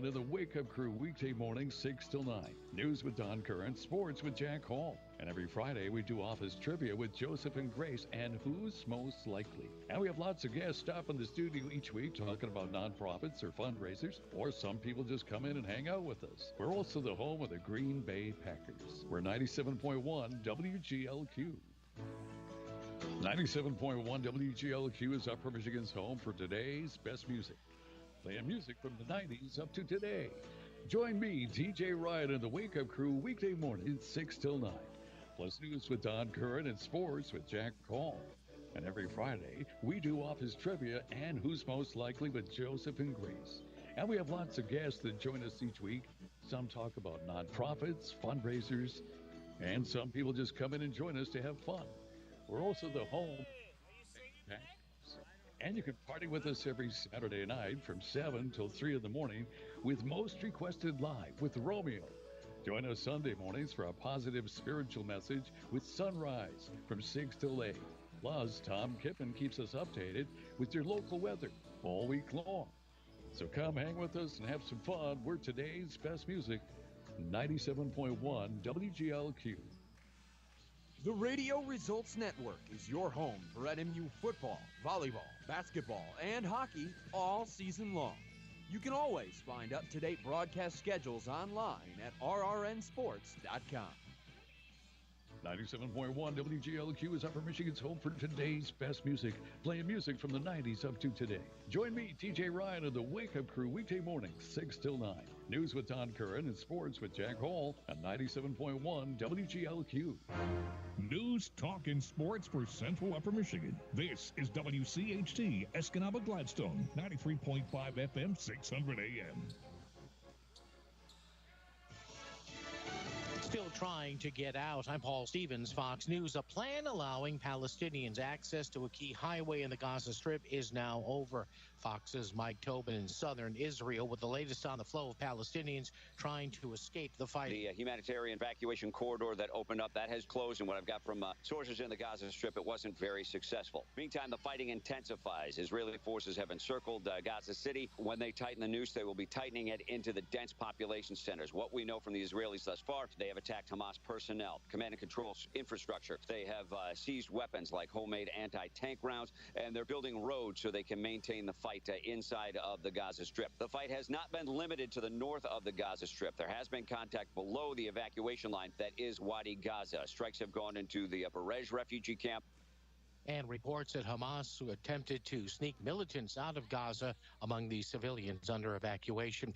of the Wake Up Crew, weekday mornings 6 till 9. News with Don Curran, sports with Jack Hall. And every Friday we do office trivia with Joseph and Grace and Who's Most Likely. And we have lots of guests stop in the studio each week talking about nonprofits or fundraisers, or some people just come in and hang out with us. We're also the home of the Green Bay Packers. We're 97.1 WGLQ. 97.1 WGLQ is Upper Michigan's home for today's best music. Playing music from the 90s up to today. Join me, TJ Ryan, and the Wake Up Crew weekday mornings 6 till 9. Plus news with Don Curran and sports with Jack Hall. And every Friday, we do office trivia and Who's Most Likely with Joseph and Grace. And we have lots of guests that join us each week. Some talk about nonprofits, fundraisers, and some people just come in and join us to have fun. We're also the home. And you can party with us every Saturday night from 7 till 3 in the morning with Most Requested Live with Romeo. Join us Sunday mornings for a positive spiritual message with Sunrise from 6 till 8. Plus, Tom Kippen keeps us updated with your local weather all week long. So come hang with us and have some fun. We're today's best music, 97.1 WGLQ. The Radio Results Network is your home for NMU football, volleyball, basketball, and hockey all season long. You can always find up-to-date broadcast schedules online at rrnsports.com. 97.1 WGLQ is Upper Michigan's home for today's best music, playing music from the 90s up to today. Join me, TJ Ryan, and the Wake Up Crew weekday mornings 6 till 9. News with Don Curran and sports with Jack Hall on 97.1 WGLQ. News, talk, and sports for Central Upper Michigan. This is WCHT Escanaba Gladstone, 93.5 FM, 600 AM. Still trying to get out. I'm Paul Stevens, Fox News. A plan allowing Palestinians access to a key highway in the Gaza Strip is now over. Fox's Mike Tobin in southern Israel with the latest on the flow of Palestinians trying to escape the fight. The humanitarian evacuation corridor that opened up, that has closed, and what I've got from sources in the Gaza Strip, it wasn't very successful. Meantime, the fighting intensifies. Israeli forces have encircled Gaza City. When they tighten the noose, they will be tightening it into the dense population centers. What we know from the Israelis thus far, they have attacked Hamas personnel, command and control infrastructure. They have seized weapons like homemade anti-tank rounds, and they're building roads so they can maintain the fight inside of the Gaza Strip. The fight has not been limited to the north of the Gaza Strip. There has been contact below the evacuation line that is Wadi Gaza. Strikes have gone into the Berej refugee camp. And reports that Hamas attempted to sneak militants out of Gaza among the civilians under evacuation.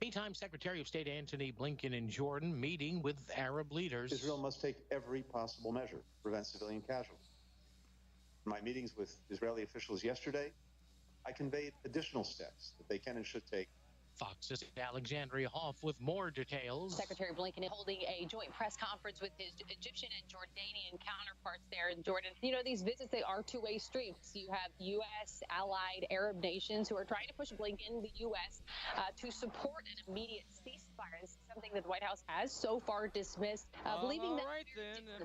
Meantime, Secretary of State Antony Blinken in Jordan meeting with Arab leaders. Israel must take every possible measure to prevent civilian casualties. In my meetings with Israeli officials yesterday, I conveyed additional steps that they can and should take. Fox's Alexandria Hoff with more details. Secretary Blinken holding a joint press conference with his Egyptian and Jordanian counterparts there in Jordan. You know, these visits, they are two-way streets. You have U.S. allied Arab nations who are trying to push Blinken, the U.S., to support an immediate ceasefire. This is something that the White House has so far dismissed, believing that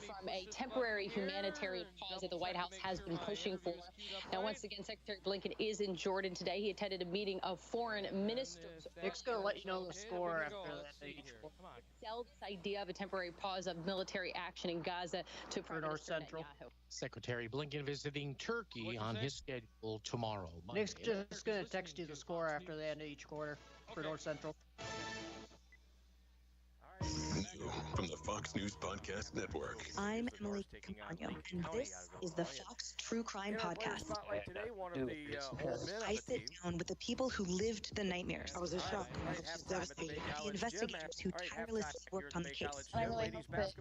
from a temporary humanitarian pause that the White House has been pushing for. Now, once again, Secretary Blinken is in Jordan today. He attended a meeting of foreign ministers. Nick's going to let you know the score after that. Sell this idea of a temporary pause of military action in Gaza to Prime North Minister Central. Netanyahu. Secretary Blinken visiting Turkey on his schedule tomorrow, Monday. Nick's just going to text you the score after the end of each quarter for North Central. From the Fox News Podcast Network. I'm Emily Campagno, and this is the Fox True Crime Podcast. I sit down with the people who lived the nightmares. I was in shock. I was devastated. The investigators who tirelessly worked on the case. I really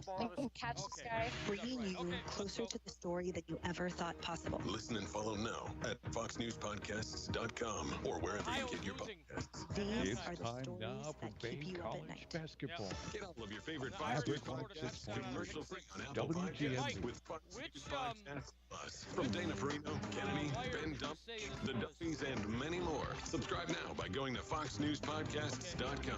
hope that catch this guy. Bringing you closer to the story that you ever thought possible. Listen and follow now at foxnewspodcasts.com or wherever you get your podcasts. These It's are the time stories now for that keep Bay you up at College night. basketball. Get all of your favorite Fox News podcasts commercial free on Apple Podcasts with Fox News Podcasts Plus. From Dana Perino, Kenny, Ben Dump, The Duffys, and many more. Subscribe now by going to foxnewspodcasts.com.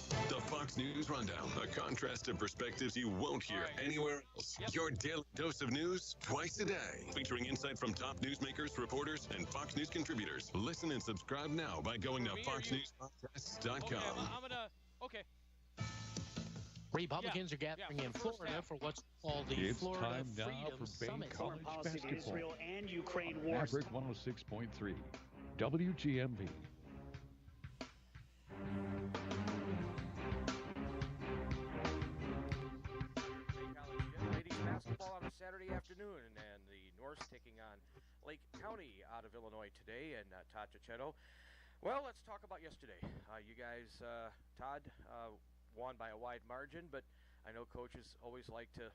The Fox News Rundown, a contrast of perspectives you won't hear anywhere else. Your daily dose of news twice a day, featuring insight from top newsmakers, reporters, and Fox News contributors. Listen and subscribe now by going to foxnewspodcasts.com. Okay. Republicans are gathering in Florida for what's called the Florida time now Freedom for Bay Summit. College Policy to basketball. Israel and Ukraine wars. Maverick 106.3, WGMV. Ladies basketball on a Saturday afternoon, and the Norse taking on Lake County out of Illinois today, and Todd Cicchetto. Well, let's talk about yesterday. You guys, Todd, won by a wide margin, but I know coaches always like to,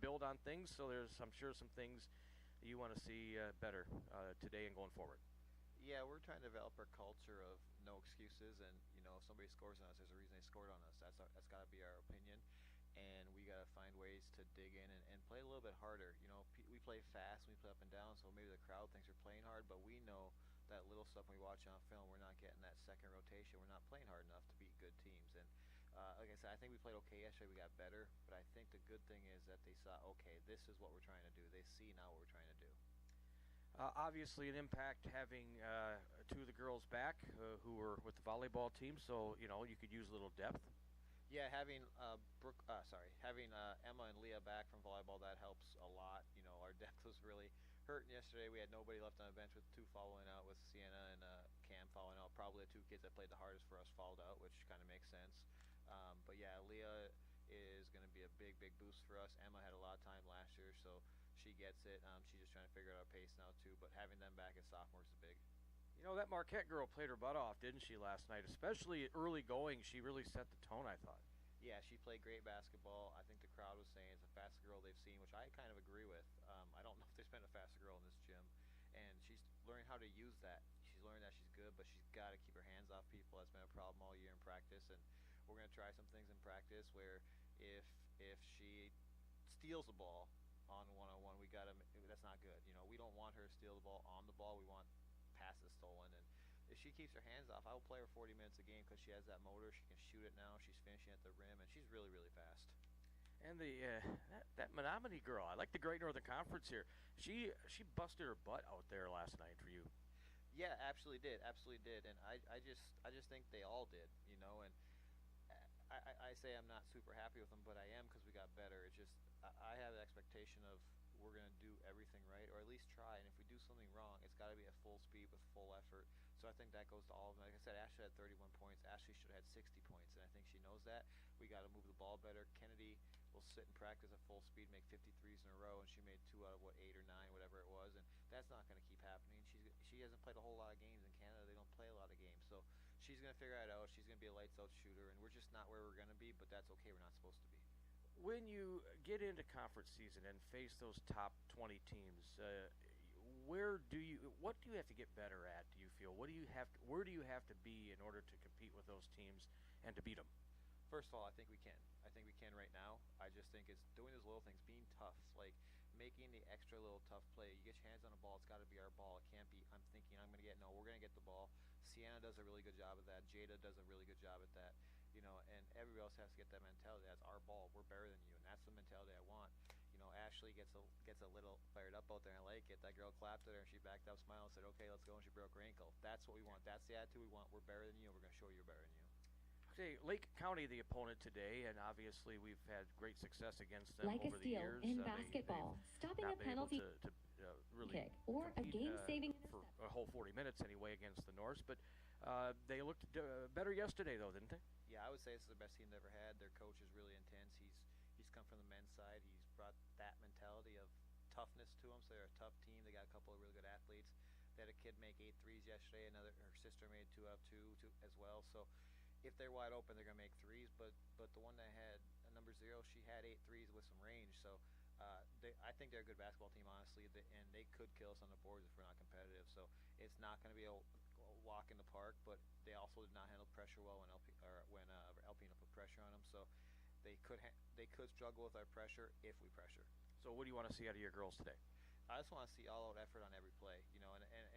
build on things. So there's, I'm sure, some things you want to see better today and going forward. Yeah, we're trying to develop our culture of no excuses, and if somebody scores on us, there's a reason they scored on us. That's got to be our opinion, and we got to find ways to dig in and play a little bit harder. We play fast, we play up and down, so maybe the crowd thinks we're playing hard, but we know that little stuff when we watch on film, we're not getting that second rotation. We're not playing hard enough to beat good teams, and like I said, I think we played okay yesterday. We got better, but I think the good thing is that they saw, okay, this is what we're trying to do. They see now what we're trying to do. Obviously, an impact having two of the girls back who were with the volleyball team, so you could use a little depth. Yeah, having Emma and Leah back from volleyball, that helps a lot. Our depth was really hurting yesterday. We had nobody left on the bench with two following out, with Sienna and Cam following out. Probably the two kids that played the hardest for us fouled out, which kind of makes sense. But yeah, Leah is going to be a big boost for us. Emma had a lot of time last year, so she gets it. She's just trying to figure out our pace now too. But having them back as sophomores is big. That Marquette girl played her butt off, didn't she, last night? Especially early going, she really set the tone, I thought. Yeah, she played great basketball. I think the crowd was saying it's the fastest girl they've seen, which I kind of agree with. I don't know if there's been a faster girl in this gym, and she's learning how to use that. She's learning that she's good, but she's got to keep her hands off people. That's been a problem all year in practice, and we're going to try some things in practice where if she steals the ball on one-on-one, that's not good. We don't want her to steal the ball on the ball. We want passes stolen, and if she keeps her hands off, I will play her 40 minutes a game because she has that motor. She can shoot it now. She's finishing at the rim, and she's really fast. And that Menominee girl, I like the Great Northern Conference here. She busted her butt out there last night for you. Yeah, absolutely did, and I just think they all did, and I say I'm not super happy with them, but I am because we got better. It's just I have the expectation of we're going to do everything right, or at least try, and if we do something wrong, it's got to be at full speed with full effort. So I think that goes to all of them. Like I said, Ashley had 31 points. Ashley should have had 60 points, and I think she knows that. We got to move the ball better. Kennedy will sit and practice at full speed, make 53s in a row, and she made 2 out of 8 or 9, whatever it was, and that's not going to keep happening. She hasn't played a whole lot of games in Canada. They don't play a lot of games, so she's going to figure it out. She's going to be a lights-out shooter, and we're just not where we're going to be, but that's okay. We're not supposed to be. When you get into conference season and face those top 20 teams, what do you have to get better at? Do you feel? Where do you have to be in order to compete with those teams and to beat them? First of all, I think we can. Right now. I just think it's doing those little things, being tough, like making the extra little tough play. You get your hands on the ball, it's got to be our ball. It can't be, I'm thinking I'm going to get, no, we're going to get the ball. Sienna does a really good job of that. Jada does a really good job at that. And everybody else has to get that mentality. That's our ball. We're better than you, and that's the mentality I want. Ashley gets a little fired up out there, and I like it. That girl clapped at her, and she backed up, smiled, and said, okay, let's go, and she broke her ankle. That's what we want. That's the attitude we want. We're better than you, and we're going to show you we're better than you. Okay, Lake County, the opponent today, and obviously we've had great success against them like over a steal the years. In basketball, stopping a penalty to really kick or a game-saving for a whole 40 minutes anyway against the Norse, but they looked better yesterday, though, didn't they? Yeah, I would say this is the best team they've ever had. Their coach is really intense. He's come from the men's side. He's brought that mentality of toughness to them. So they're a tough team. They got a couple of really good athletes. They had a kid make 8 threes yesterday. Her sister made 2 out of 2 as well. So if they're wide open, they're gonna make threes. But the one that had number 0, she had 8 threes with some range. So I think they're a good basketball team, honestly, and they could kill us on the boards if we're not competitive. So it's not going to be a walk in the park, but they also did not handle pressure well when Alpena put pressure on them. So they could struggle with our pressure if we pressure. So what do you want to see out of your girls today? I just want to see all-out effort on every play, and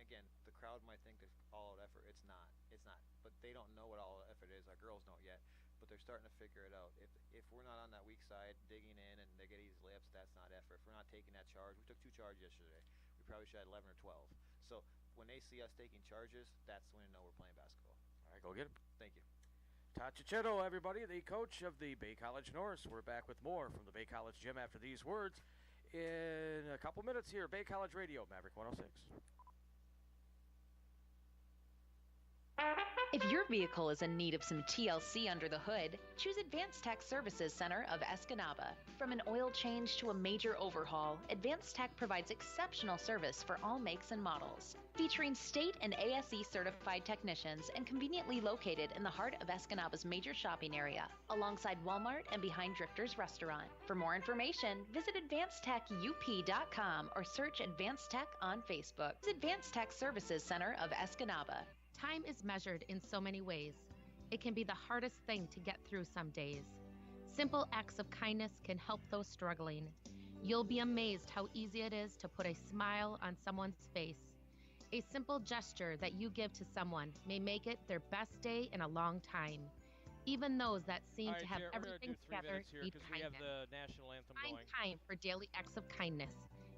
again, the crowd might think that all-out effort. It's not. But they don't know what all-out effort is. is. Our girls don't yet, but they're starting to figure it out. If we're not on that weak side, digging in, and they get easy layups, that's not effort. If we're not taking that charge, we took 2 charges yesterday. We probably should have 11 or 12. So when they see us taking charges, that's when they know we're playing basketball. All right, go get him. Thank you. Todd Cicchetto, everybody, the coach of the Bay College Norse. We're back with more from the Bay College gym after these words in a couple minutes here. Bay College Radio, Maverick 106. If your vehicle is in need of some TLC under the hood, choose Advanced Tech Services Center of Escanaba. From an oil change to a major overhaul, Advanced Tech provides exceptional service for all makes and models. Featuring state and ASE certified technicians and conveniently located in the heart of Escanaba's major shopping area, alongside Walmart and behind Drifter's Restaurant. For more information, visit AdvancedTechUP.com or search Advanced Tech on Facebook. Advanced Tech Services Center of Escanaba. Time is measured in so many ways. It can be the hardest thing to get through some days. Simple acts of kindness can help those struggling. You'll be amazed how easy it is to put a smile on someone's face. A simple gesture that you give to someone may make it their best day in a long time. Even those that seem to have everything together need kindness. We have the national anthem Find going. time for daily acts of kindness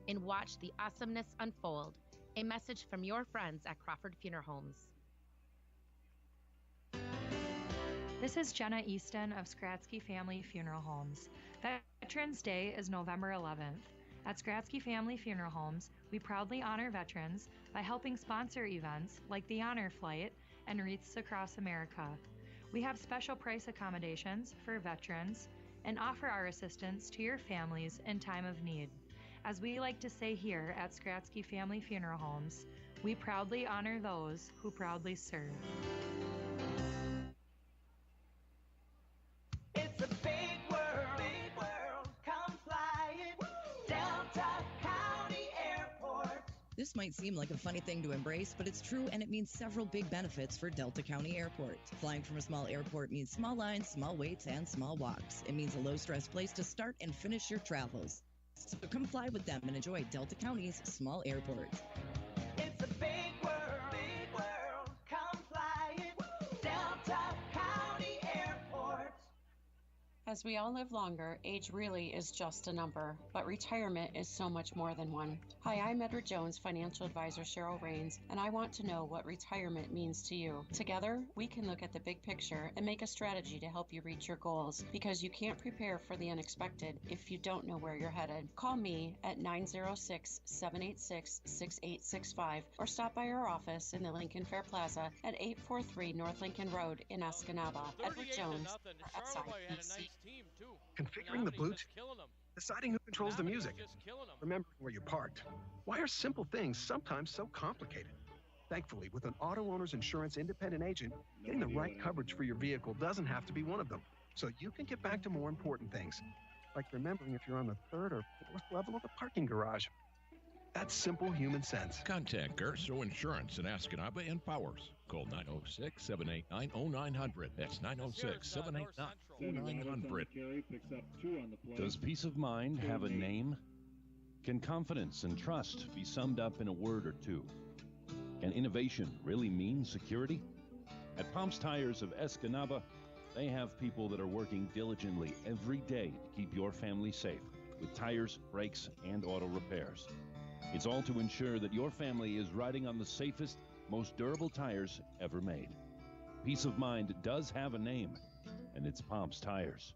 and watch the awesomeness unfold. A message from your friends at Crawford Funeral Homes. This is Jenna Easton of Skratsky Family Funeral Homes. Veterans Day is November 11th. At Skratsky Family Funeral Homes, we proudly honor veterans by helping sponsor events like the Honor Flight and Wreaths Across America. We have special price accommodations for veterans and offer our assistance to your families in time of need. As we like to say here at Skratsky Family Funeral Homes, we proudly honor those who proudly serve. It's a big world, come fly it, Delta County Airport. This might seem like a funny thing to embrace, but it's true, and it means several big benefits for Delta County Airport. Flying from a small airport means small lines, small waits, and small walks. It means a low-stress place to start and finish your travels. So come fly with them and enjoy Delta County's small airport. It's a big world, come fly it, Delta County Airport. As we all live longer, age really is just a number, but retirement is so much more than one. Hi, I'm Edward Jones, financial advisor Cheryl Rains, and I want to know what retirement means to you. Together, we can look at the big picture and make a strategy to help you reach your goals, because you can't prepare for the unexpected if you don't know where you're headed. Call me at 906-786-6865 or stop by our office in the Lincoln Fair Plaza at 843 North Lincoln Road in Escanaba. Edward Jones, SIPC. Configuring the Bluetooth, deciding who controls the music, remembering where you parked. Why are simple things sometimes so complicated? Thankfully, with an auto owner's insurance independent agent, getting the right coverage for your vehicle doesn't have to be one of them. So you can get back to more important things, like remembering if you're on the 3rd or 4th level of the parking garage. That's simple human sense. Contact Gerso Insurance in Escanaba and Powers. Call 906-789-0900. That's 906-789-0900. Does peace of mind have a name? Can confidence and trust be summed up in a word or two? Can innovation really mean security? At Pomps Tires of Escanaba, they have people that are working diligently every day to keep your family safe with tires, brakes, and auto repairs. It's all to ensure that your family is riding on the safest, most durable tires ever made. Peace of mind does have a name, and it's Pomps Tires.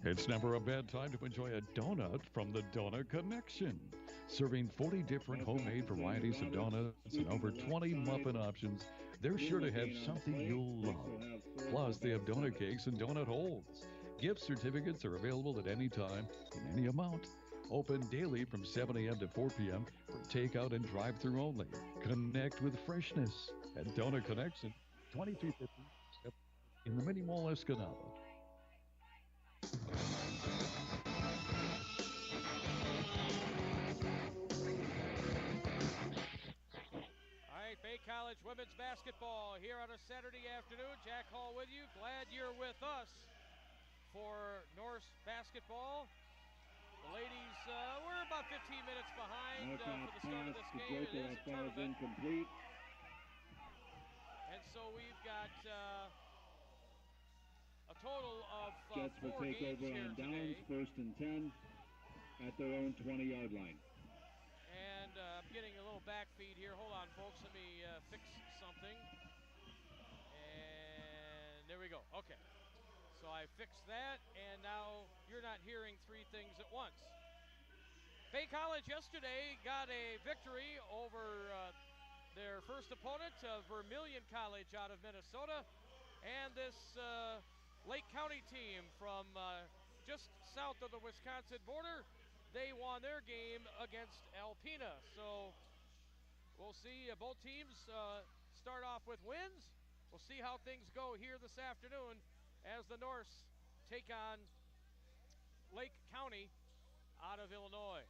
It's never a bad time to enjoy a donut from the Donut Connection. Serving 40 different homemade varieties of donuts and over 20 muffin options, they're sure to have something you'll love. Plus, they have donut cakes and donut holes. Gift certificates are available at any time, in any amount. Open daily from 7 a.m. to 4 p.m. for takeout and drive-through only. Connect with freshness at Donut Connection, 2350 in the Mini Mall, Escanaba. All right, Bay College women's basketball here on a Saturday afternoon. Jack Hall with you. Glad you're with us for Norse basketball. The ladies, we're about 15 minutes behind for the start of this game. It is a tournament. And so we've got a total of Jets will 4 take games over here on today. downs, 1st and 10 at their own 20-yard line. And I'm getting a little back feed here. Hold on, folks. Let me fix something. And there we go. Okay. So I fixed that, and now you're not hearing 3 things at once. Bay College yesterday got a victory over their first opponent, Vermilion College out of Minnesota. And this Lake County team from just south of the Wisconsin border, they won their game against Alpena. So we'll see both teams start off with wins. We'll see how things go here this afternoon as the Norse take on Lake County out of Illinois.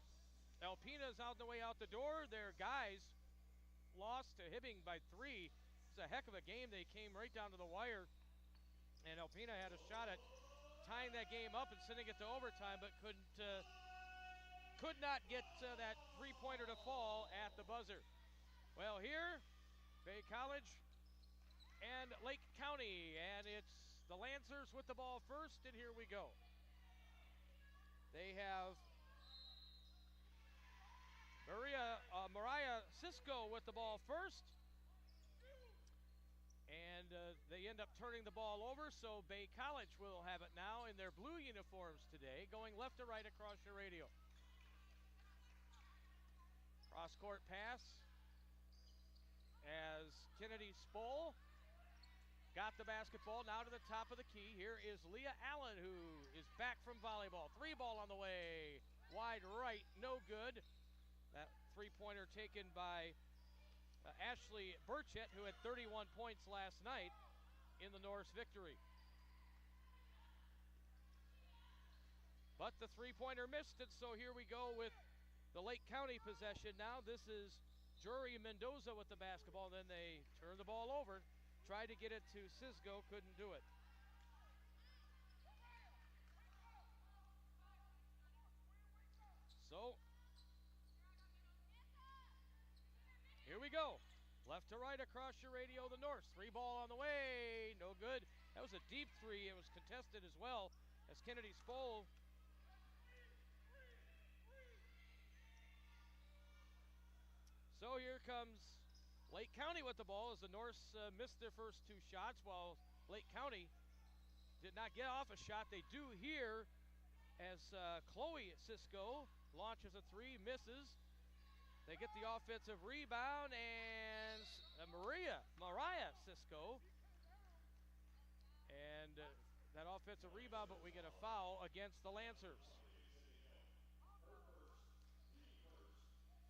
Alpena's on the way out the door. Their guys lost to Hibbing by 3. It's a heck of a game. They came right down to the wire, and Alpena had a shot at tying that game up and sending it to overtime, but could not get that 3-pointer to fall at the buzzer. Well, here, Bay College and Lake County, and it's the Lancers with the ball first, and here we go. They have Mariah Cisco with the ball first. And they end up turning the ball over, so Bay College will have it now in their blue uniforms today, going left to right across your radio. Cross-court pass as Kennedy Spohl got the basketball now to the top of the key. Here is Leah Allen, who is back from volleyball. 3-ball on the way. Wide right, no good. That 3-pointer taken by Ashley Burchett, who had 31 points last night in the Norse victory. But the 3-pointer missed it, so here we go with the Lake County possession now. This is Jory Mendoza with the basketball. Then they turn the ball over. Tried to get it to Cisco, couldn't do it. So, here we go. Left to right across your radio, the Norse. 3-ball on the way, no good. That was a deep 3. It was contested as well as Kennedy Spohl. So here comes Lake County with the ball as the Norse missed their first 2 shots, while Lake County did not get off a shot. They do here as Chloe Cisco launches a 3, misses. They get the offensive rebound, and Mariah Cisco. And that offensive rebound, but we get a foul against the Lancers.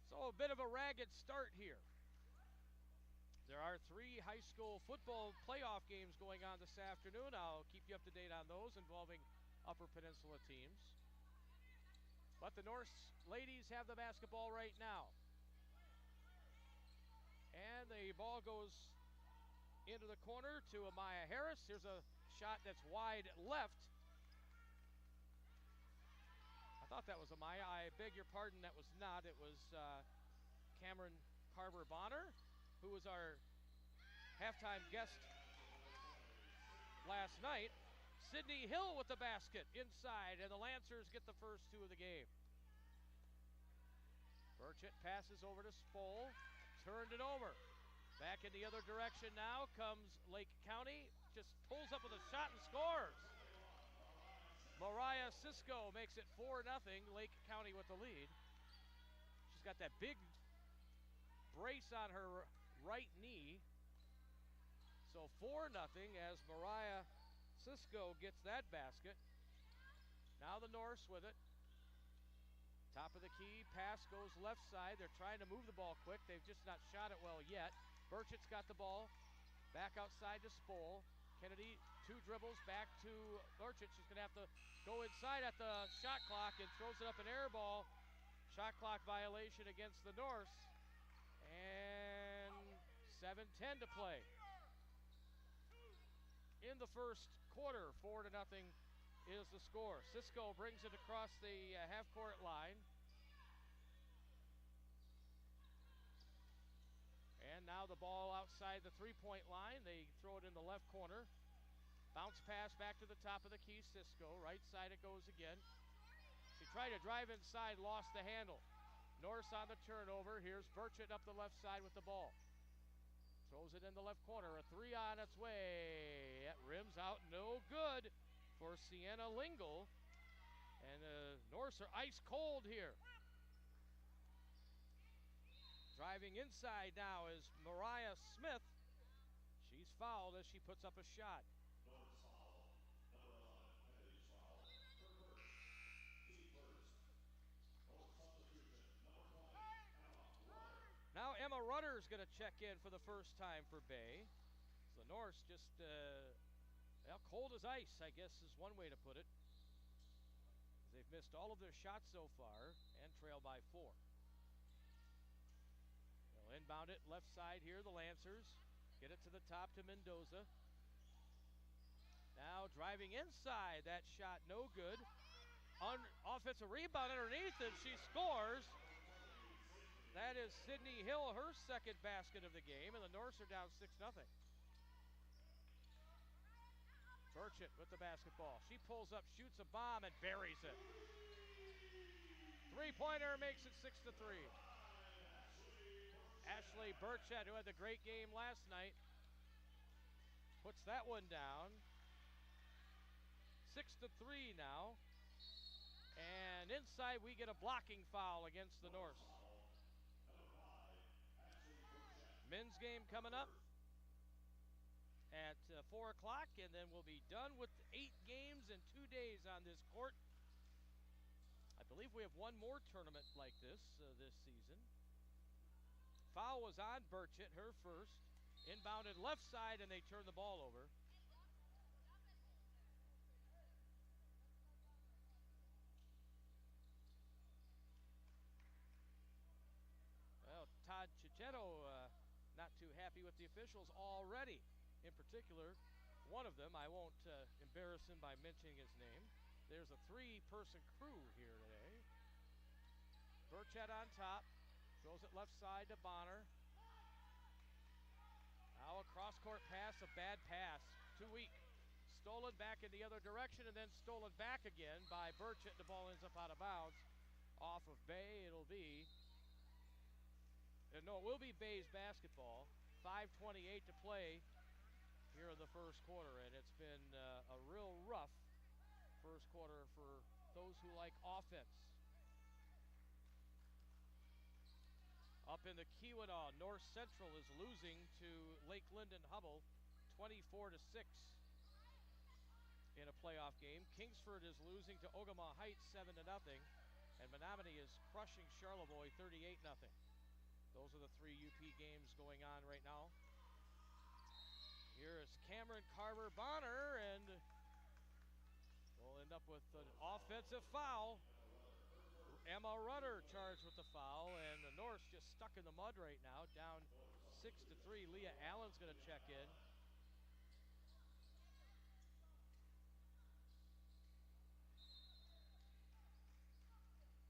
So a bit of a ragged start here. There are 3 high school football playoff games going on this afternoon. I'll keep you up to date on those involving Upper Peninsula teams. But the Norse ladies have the basketball right now. And the ball goes into the corner to Amaya Harris. Here's a shot that's wide left. I thought that was Amaya. I beg your pardon, that was not. It was Cameron Carver-Bonner, who was our halftime guest last night. Sydney Hill with the basket inside, and the Lancers get the first 2 of the game. Burchett passes over to Spohl. Turned it over. Back in the other direction now comes Lake County. Just pulls up with a shot and scores. Mariah Cisco makes it 4-0. Lake County with the lead. She's got that big brace on her right knee. So 4-0 as Mariah Cisco gets that basket. Now the Norse with it. Top of the key, pass goes left side. They're trying to move the ball quick. They've just not shot it well yet. Burchett's got the ball. Back outside to Spohl. Kennedy, 2 dribbles, back to Burchett. She's going to have to go inside at the shot clock and throws it up an air ball. Shot clock violation against the Norse. And 7:10 to play. In the first quarter, 4-0 is the score. Cisco brings it across the half-court line. And now the ball outside the three-point line. They throw it in the left corner. Bounce pass back to the top of the key. Cisco, right side it goes again. She tried to drive inside, lost the handle. Norse on the turnover. Here's Burchett up the left side with the ball. Throws it in the left corner. A three on its way. It rims out, no good for Sienna Lingle. And the Norse are ice cold here. Driving inside now is Mariah Smith. She's fouled as she puts up a shot. Now Emma Rutter's going to check in for the first time for Bay. So the Norse just, cold as ice, I guess is one way to put it. They've missed all of their shots so far and trail by 4. They'll inbound it left side here, the Lancers. Get it to the top to Mendoza. Now driving inside, that shot no good. Offensive rebound underneath, and she scores. That is Sydney Hill, her second basket of the game, and the Norse are down 6-0. Burchett with the basketball. She pulls up, shoots a bomb, and buries it. Three-pointer makes it 6-3. Ashley Burchett, who had the great game last night, puts that one down. 6-3 now. And inside we get a blocking foul against the Norse. Men's game coming up at 4 o'clock, and then we'll be done with 8 games in 2 days on this court. I believe we have one more tournament like this this season. Foul was on Burchett, her first. Inbounded left side, and they turn the ball over. Well, Todd Chichetto not too happy with the officials already. In particular, one of them, I won't embarrass him by mentioning his name. There's a 3-person crew here today. Burchett on top. Throws it left side to Bonner. Now a cross-court pass, a bad pass. Too weak. Stolen back in the other direction and then stolen back again by Burchett. The ball ends up out of bounds. Off of Bay, it'll be... No, it will be Bay's basketball. 5:28 to play here in the first quarter, and it's been a real rough first quarter for those who like offense. Up in the Keweenaw, North Central is losing to Lake Linden Hubble 24-6 in a playoff game. Kingsford is losing to Ogama Heights 7-0, and Menominee is crushing Charlevoix 38-0. Those are the 3 UP games going on right now. Here is Cameron Carver Bonner, and we'll end up with an offensive foul. Emma Rudder charged with the foul, and the Norse just stuck in the mud right now, down 6-3. Leah Allen's going to check in.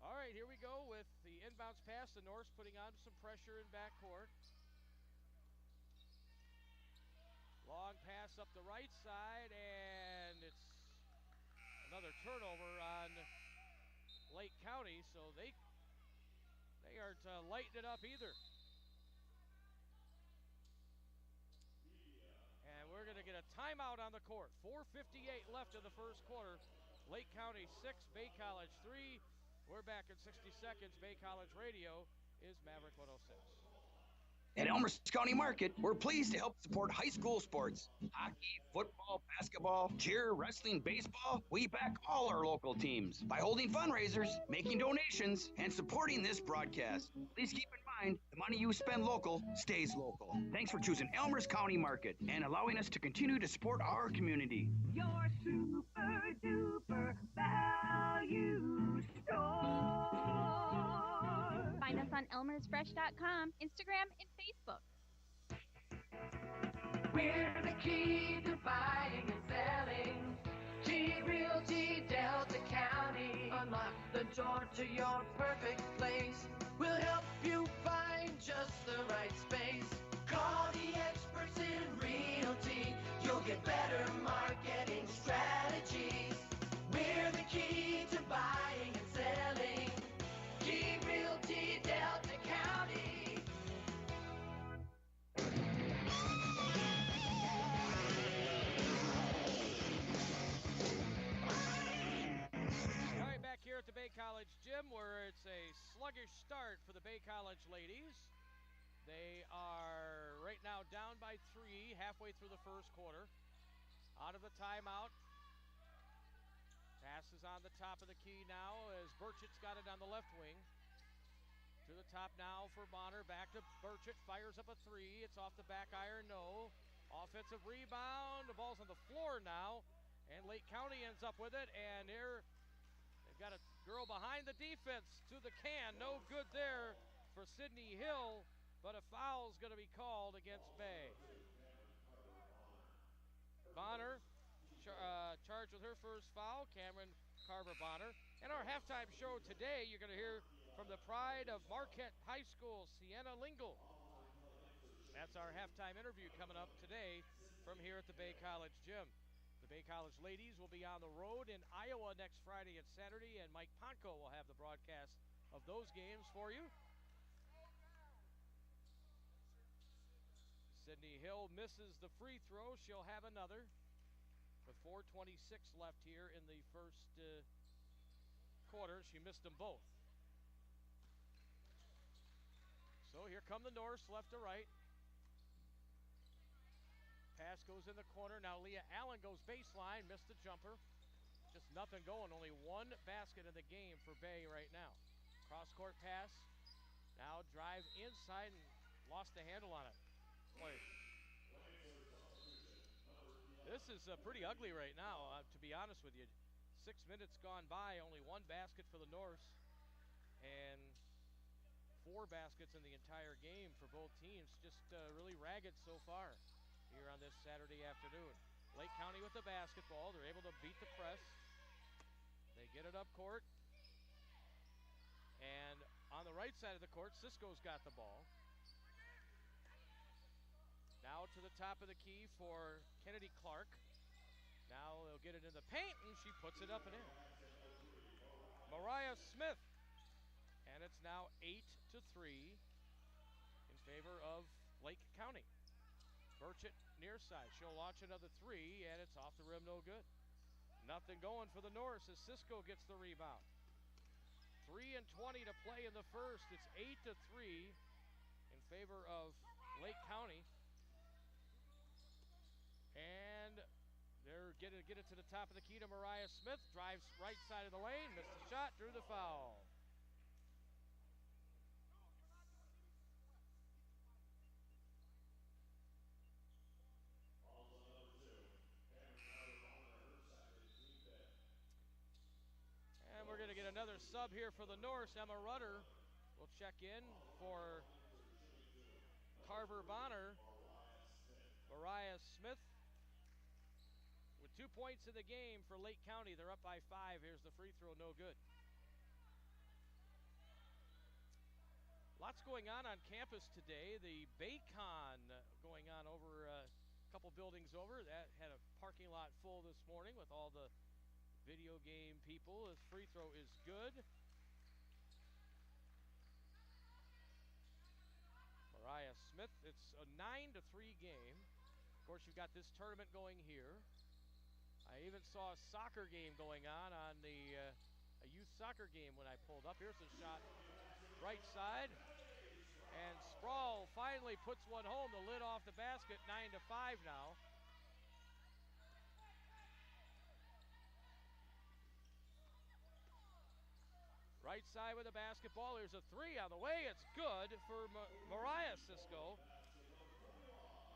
All right, here we go with the inbounds pass. The Norse putting on some pressure in backcourt. Long pass up the right side, and it's another turnover on Lake County, so they aren't lighting it up either. And we're going to get a timeout on the court. 4:58 left in the first quarter. Lake County 6, Bay College 3. We're back in 60 seconds. Bay College Radio is Maverick 106. At Elmer's County Market, we're pleased to help support high school sports. Hockey, football, basketball, cheer, wrestling, baseball. We back all our local teams by holding fundraisers, making donations, and supporting this broadcast. Please keep in mind, the money you spend local stays local. Thanks for choosing Elmer's County Market and allowing us to continue to support our community. Your super duper value store. Find us on elmersfresh.com, Instagram, and Facebook. We're the key to buying and selling. G Realty Delta County. Unlock the door to your perfect place. We'll help you find just the right space. the experts in realty. You'll get better marketing strategies. We're the key to buying and selling. Key Realty, Delta County. All right, back here at the Bay College Gym, where it's a sluggish start for the Bay College ladies. They are right now down by 3, halfway through the first quarter. Out of the timeout. Pass is on the top of the key now as Burchett's got it on the left wing. To the top now for Bonner. Back to Burchett. Fires up a 3. It's off the back iron. No. Offensive rebound. The ball's on the floor now. And Lake County ends up with it. And they've got a girl behind the defense to the can. No good there for Sydney Hill. But a foul's going to be called against Bay. Bonner charged with her first foul, Cameron Carver-Bonner. And our halftime show today, you're going to hear from the pride of Marquette High School, Sienna Lingle. That's our halftime interview coming up today from here at the Bay College Gym. The Bay College ladies will be on the road in Iowa next Friday and Saturday, and Mike Ponko will have the broadcast of those games for you. Sydney Hill misses the free throw. She'll have another with 4:26 left here in the first quarter. She missed them both. So here come the Norse, left to right. Pass goes in the corner. Now Leah Allen goes baseline, missed the jumper. Just nothing going. Only one basket in the game for Bay right now. Cross-court pass. Now drive inside and lost the handle on it. Boy, this is pretty ugly right now, to be honest with you. 6 minutes gone by, only one basket for the Norse, and 4 baskets in the entire game for both teams. Just really ragged so far here on this Saturday afternoon. Lake County with the basketball. They're able to beat the press. They get it up court. And on the right side of the court, Cisco's got the ball. Now to the top of the key for Kennedy Clark. Now they'll get it in the paint, and she puts it up and in. Mariah Smith. And it's now 8-3 in favor of Lake County. Burchett near side. She'll launch another 3, and it's off the rim, no good. Nothing going for the Norse as Cisco gets the rebound. 3:20 to play in the first. It's 8-3 in favor of Lake County. And they're going to get it to the top of the key to Mariah Smith. Drives right side of the lane. Missed the shot. Drew the foul. And we're going to get another sub here for the Norse. Emma Rudder will check in for Carver-Bonner. Mariah Smith with 2 points in the game for Lake County. They're up by 5. Here's the free throw, no good. Lots going on campus today. The Baycon going on over a couple buildings over. That had a parking lot full this morning with all the video game people. His free throw is good. Mariah Smith, it's a 9-3 game. Of course, you've got this tournament going here. I even saw a soccer game going on the a youth soccer game when I pulled up. Here's a shot right side. And Sproul finally puts one home. The lid off the basket, 9-5 now. Right side with the basketball. Here's a 3 on the way. It's good for Mariah Cisco.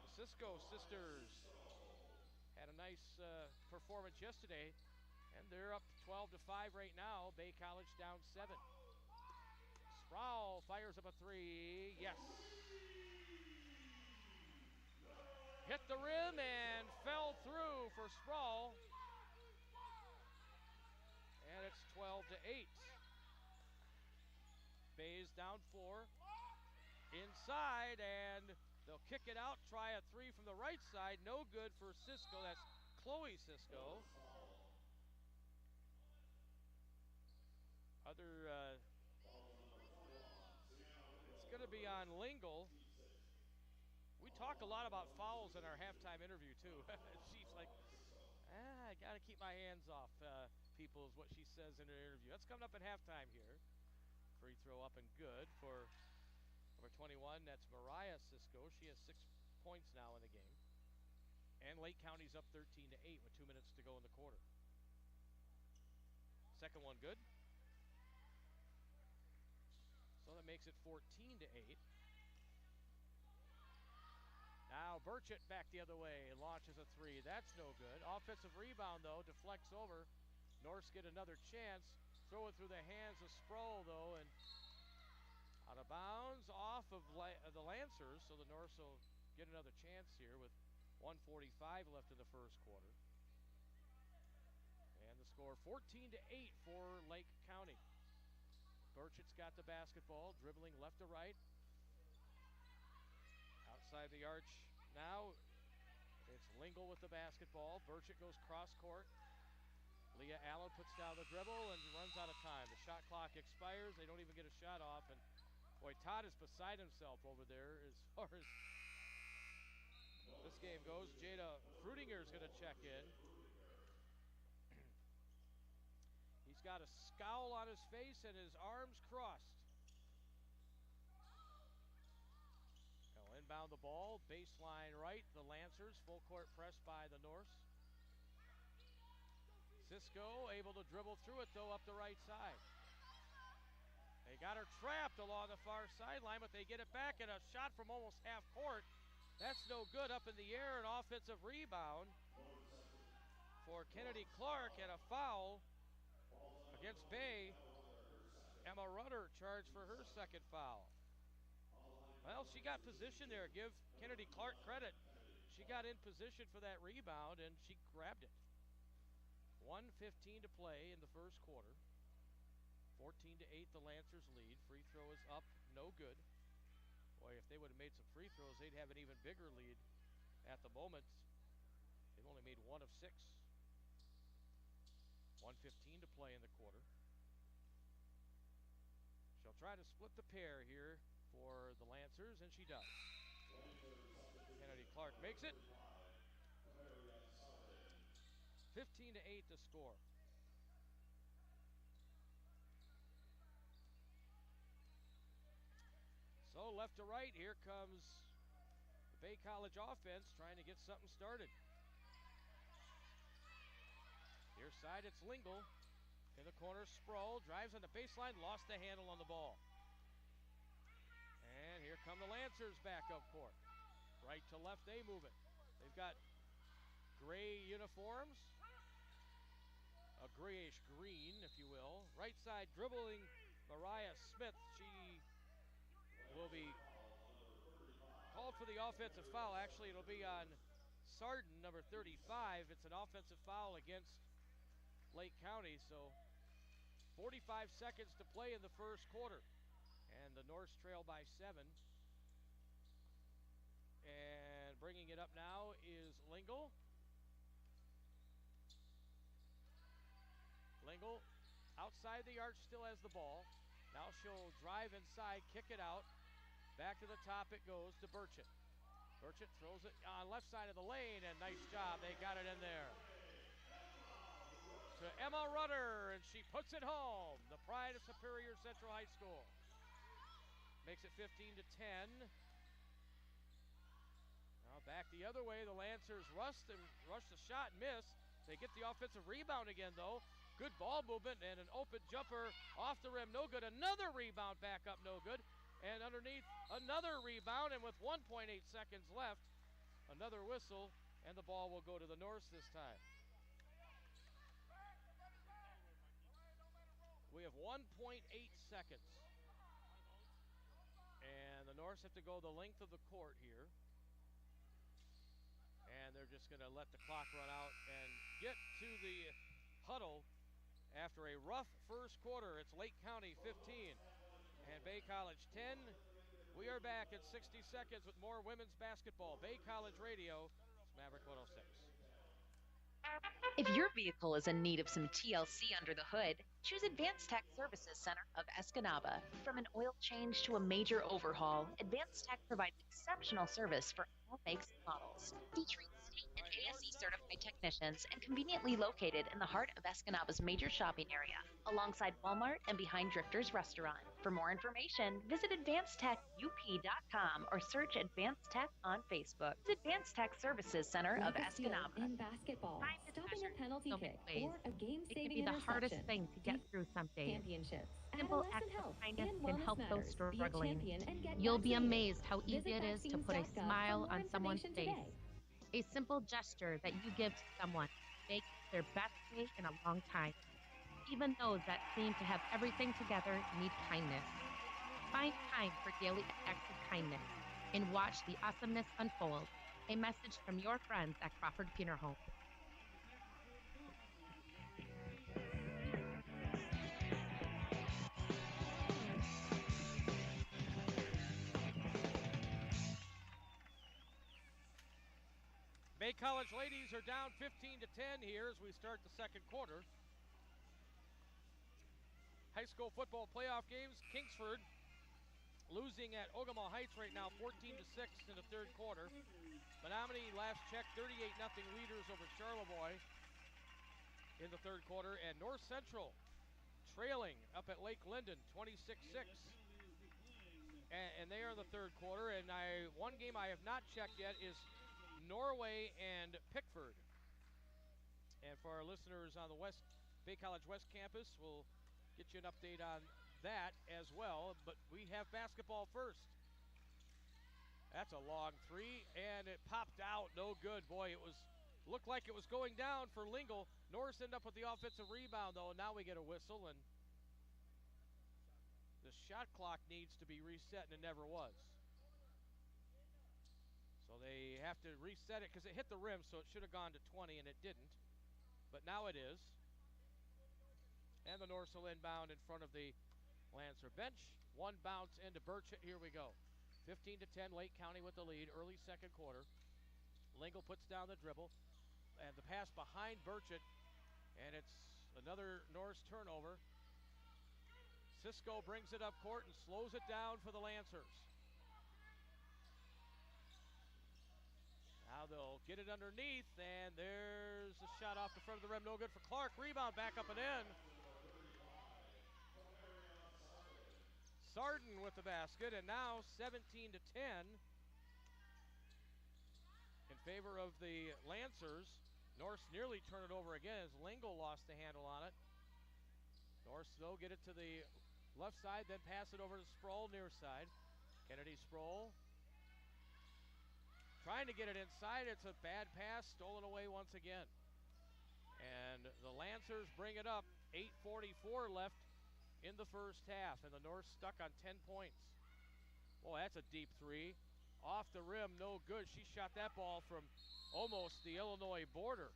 The Cisco sisters had a nice performance yesterday, and they're up 12-5 right now. Bay College down 7. Sproul fires up a 3. Yes. Hit the rim and fell through for Sproul. And it's 12-8. Bay's down 4. Inside, and They'll kick it out, try a three from the right side. No good for Cisco. That's Chloe Cisco. It's going to be on Lingle. We talk a lot about fouls in our halftime interview, too. She's like, I got to keep my hands off people is what she says in her interview. That's coming up at halftime here. Free throw up and good for number 21. That's Mariah Cisco. She has 6 points now in the game. And Lake County's up 13-8 with 2 minutes to go in the quarter. Second one good. So that makes it 14-8. Now Burchett back the other way, launches a three. That's no good. Offensive rebound, though, deflects over. Norse get another chance. Throw it through the hands of Sproul, though, and out of bounds off of the Lancers. So the Norse will get another chance here with 1:45 left in the first quarter. And the score 14-8 for Lake County. Burchett's got the basketball, dribbling left to right. Outside the arch now, it's Lingle with the basketball. Burchett goes cross court. Leah Allen puts down the dribble and runs out of time. The shot clock expires. They don't even get a shot off. And boy, Todd is beside himself over there as far as this game goes. Jada Frudinger is going to check in. He's got a scowl on his face and his arms crossed. They'll inbound the ball, baseline right. The Lancers, full court press by the Norse. Cisco able to dribble through it, though, up the right side. They got her trapped along the far sideline, but they get it back, and a shot from almost half court. That's no good. Up in the air, an offensive rebound for Kennedy Clark, and a foul against Bay. Emma Rudder charged for her second foul. Well, she got position there. Give Kennedy Clark credit. She got in position for that rebound, and she grabbed it. 1:15 to play in the first quarter. 14-8, the Lancers lead. Free throw is up, no good. Boy, if they would have made some free throws, they'd have an even bigger lead at the moment. They've only made 1 of 6. 1:15 to play in the quarter. She'll try to split the pair here for the Lancers, and she does. Kennedy Clark makes it. 15-8 to score. So left to right, here comes the Bay College offense trying to get something started. Near side, it's Lingle. In the corner, Sproul drives on the baseline, lost the handle on the ball. And here come the Lancers back up court. Right to left, they move it. They've got gray uniforms. A grayish green, if you will. Right side dribbling Mariah Smith. She will be called for the offensive foul. Actually, it'll be on Sarden, number 35. It's an offensive foul against Lake County. So 45 seconds to play in the first quarter. And the Norse trail by 7. And bringing it up now is Lingle. Lingle outside the arch still has the ball. Now she'll drive inside, kick it out. Back to the top it goes to Burchett. Burchett throws it on left side of the lane, and nice job. They got it in there. To Emma Rudder, and she puts it home. The pride of Superior Central High School. Makes it 15-10. Now back the other way. The Lancers rush the shot and miss. They get the offensive rebound again, though. Good ball movement and an open jumper off the rim, no good. Another rebound back up, no good. And underneath, another rebound, and with 1.8 seconds left, another whistle, and the ball will go to the Norse this time. We have 1.8 seconds. And the Norse have to go the length of the court here. And they're just going to let the clock run out and get to the huddle. After a rough first quarter, it's Lake County 15 and Bay College 10. We are back in 60 seconds with more women's basketball. Bay College Radio, it's Maverick 106. If your vehicle is in need of some TLC under the hood, choose Advanced Tech Services Center of Escanaba. From an oil change to a major overhaul, Advanced Tech provides exceptional service for all makes and models. Featuring state and ASE certified technicians and conveniently located in the heart of Escanaba's major shopping area, alongside Walmart and behind Drifter's Restaurant. For more information, visit advancedtechup.com or search Advanced Tech on Facebook. Advanced Tech Services Center of Escanaba. In basketball, stopping a penalty kick or a It can game-saving be the hardest interception. thing to get through some days. Championships. Simple Adolescent acts of health kindness and can wellness help those matters. Be a struggling. champion and get You'll be vaccinated. amazed how easy Visit it is to put a vaccines.gov smile for more on someone's information face. today. A simple gesture that you give to someone makes their best day in a long time. Even those that seem to have everything together need kindness. Find time for daily acts of kindness and watch the awesomeness unfold. A message from your friends at Crawford Funeral Home. Bay College ladies are down 15 to 10 here as we start the second quarter. High school football playoff games. Kingsford losing at Ogama Heights right now, 14 to 6 in the third quarter. Menominee last check, 38-0 leaders over Charlevoix in the third quarter, and North Central trailing up at Lake Linden, 26-6. And they are in the third quarter. And one game I have not checked yet is Norway and Pickford. And for our listeners on the Bay College West campus, we'll get you an update on that as well. But we have basketball first. That's a long three, and it popped out. No good. Boy, looked like it was going down for Lingle. Norris ended up with the offensive rebound, though. Now we get a whistle, and the shot clock needs to be reset, and it never was. So they have to reset it because it hit the rim, so it should have gone to 20, and it didn't. But now it is. And the Norse will inbound in front of the Lancer bench. One bounce into Burchett. Here we go. 15 to 10, Lake County with the lead, early second quarter. Lingle puts down the dribble, and the pass behind Burchett, and it's another Norse turnover. Cisco brings it up court and slows it down for the Lancers. Now they'll get it underneath, and there's a shot off the front of the rim. No good for Clark. Rebound back up and in. Sarden with the basket, and now 17 to 10 in favor of the Lancers. Norse nearly turn it over again as Lingle lost the handle on it. Norse, though, get it to the left side, then pass it over to Sproul near side. Kennedy Sproul trying to get it inside. It's a bad pass, stolen away once again. And the Lancers bring it up. 8:44 left in the first half, and the North stuck on 10 points. Boy, that's a deep three. Off the rim, no good. She shot that ball from almost the Illinois border.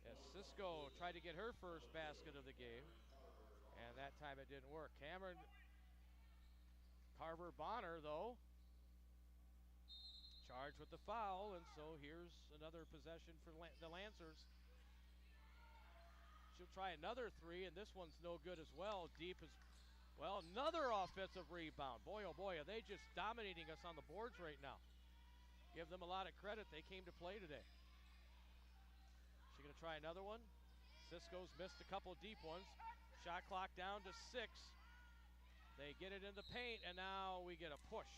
As Cisco tried to get her first basket of the game, and that time it didn't work. Cameron Carver Bonner, though, charged with the foul, and so here's another possession for the Lancers. She'll try another three, and this one's no good as well. Deep as well. Another offensive rebound. Boy, oh boy, are they just dominating us on the boards right now. Give them a lot of credit. They came to play today. She going to try another one. Cisco's missed a couple deep ones. Shot clock down to 6. They get it in the paint, and now we get a push.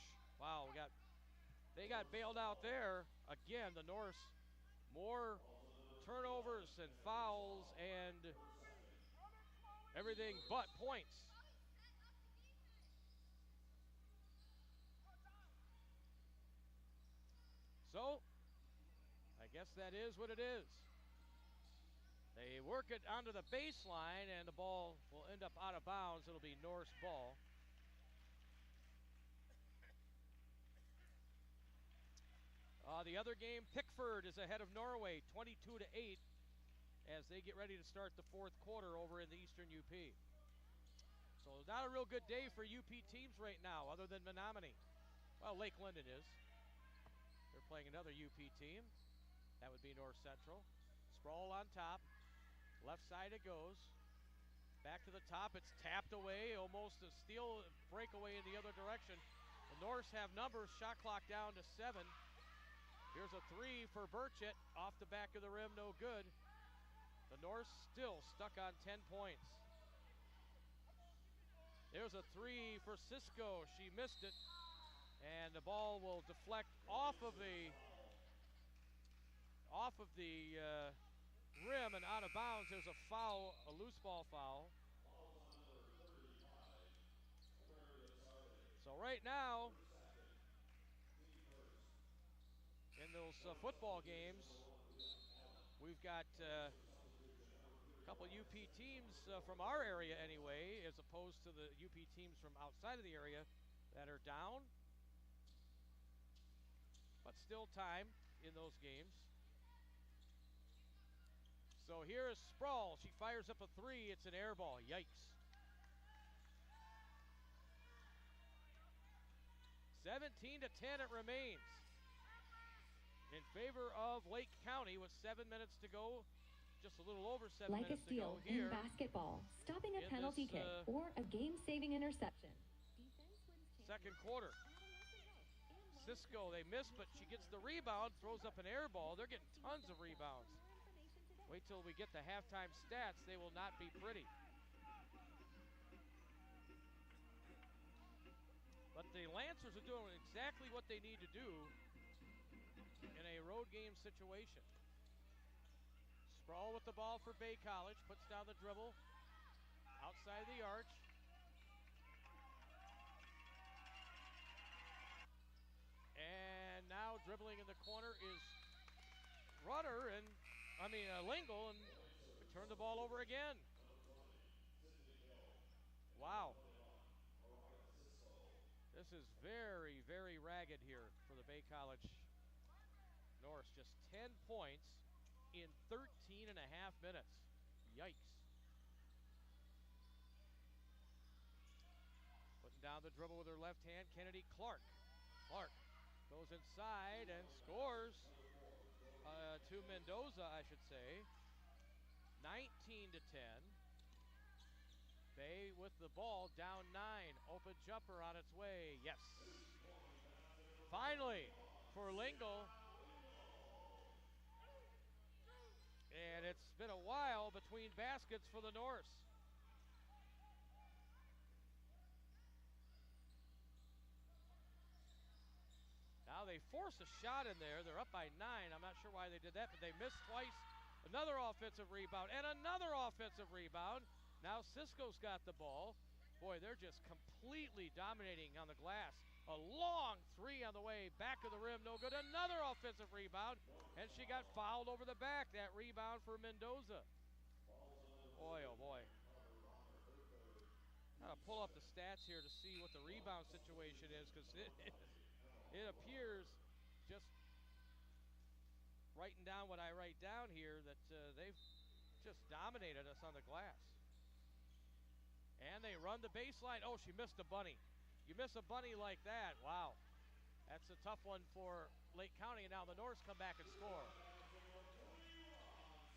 Wow, they got bailed out there. Again, the Norse, more turnovers and fouls and everything but points. So, I guess that is what it is. They work it onto the baseline, and the ball will end up out of bounds. It'll be Norse ball. The other game, Pickford is ahead of Norway, 22 to 8, as they get ready to start the fourth quarter over in the Eastern UP. So not a real good day for UP teams right now, other than Menominee. Well, Lake Linden is. They're playing another UP team. That would be North Central. Sproul on top. Left side it goes. Back to the top. It's tapped away. Almost a steal breakaway in the other direction. The Norse have numbers. Shot clock down to 7. Here's a 3 for Burchett. Off the back of the rim, no good. The Norse still stuck on 10 points. There's a 3 for Cisco. She missed it. And the ball will deflect off of the rim and out of bounds. There's a foul, a loose ball foul. So right now, in those football games, we've got a couple UP teams from our area anyway, as opposed to the UP teams from outside of the area that are down. But still time in those games. So here is Sproul. She fires up a 3. It's an air ball. Yikes. 17-10 it remains. In favor of Lake County with 7 minutes to go. Just a little over 7 like minutes a steal to go here. In basketball, stopping a penalty kick or a game-saving interception. Second quarter. Cisco, they missed, but she gets the rebound, throws up an air ball. They're getting tons of rebounds. Wait till we get the halftime stats. They will not be pretty. But the Lancers are doing exactly what they need to do in a road game situation. Sproul with the ball for Bay College, puts down the dribble, outside the arch. And now dribbling in the corner is Lingle, and we turn the ball over again. Wow. This is very, very ragged here for the Bay College Norse. Just 10 points in 13 and a half minutes. Yikes. Putting down the dribble with her left hand, Kennedy Clark. Clark goes inside and scores to Mendoza, I should say. 19-10. Bay with the ball, down 9. Open jumper on its way. Yes. Finally for Lingle. And it's been a while between baskets for the Norse. Now they force a shot in there. They're up by 9. I'm not sure why they did that, but they missed twice. Another offensive rebound and another offensive rebound. Now Cisco's got the ball. Boy, they're just completely dominating on the glass. A long 3 on the way, back of the rim, no good. Another offensive rebound, and she got fouled over the back. That rebound for Mendoza. Boy, oh boy. Gotta pull up the stats here to see what the rebound situation is, because it appears, just writing down what I write down here, that they've just dominated us on the glass. And they run the baseline. Oh, she missed a bunny. You miss a bunny like that, wow. That's a tough one for Lake County, and now the Norse come back and score.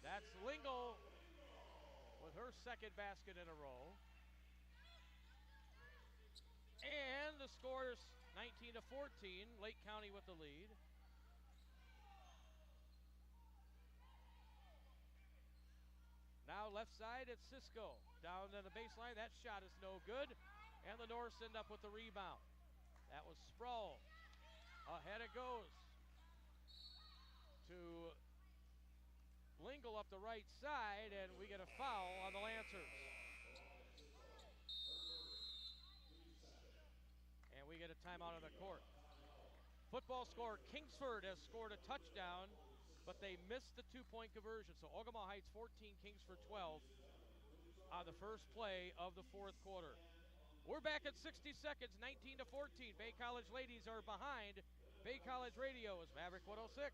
That's Lingle with her second basket in a row. And the score is 19-14, Lake County with the lead. Now left side, it's Cisco. Down to the baseline, that shot is no good. And the Norse end up with the rebound. That was Sproul. Ahead it goes to Lingle up the right side, and we get a foul on the Lancers. And we get a timeout on the court. Football score, Kingsford has scored a touchdown, but they missed the 2-point conversion. So Ogemaw Heights 14, Kingsford 12 on the first play of the fourth quarter. We're back at 60 seconds, 19-14. Bay College ladies are behind. Bay College Radio is Maverick 106.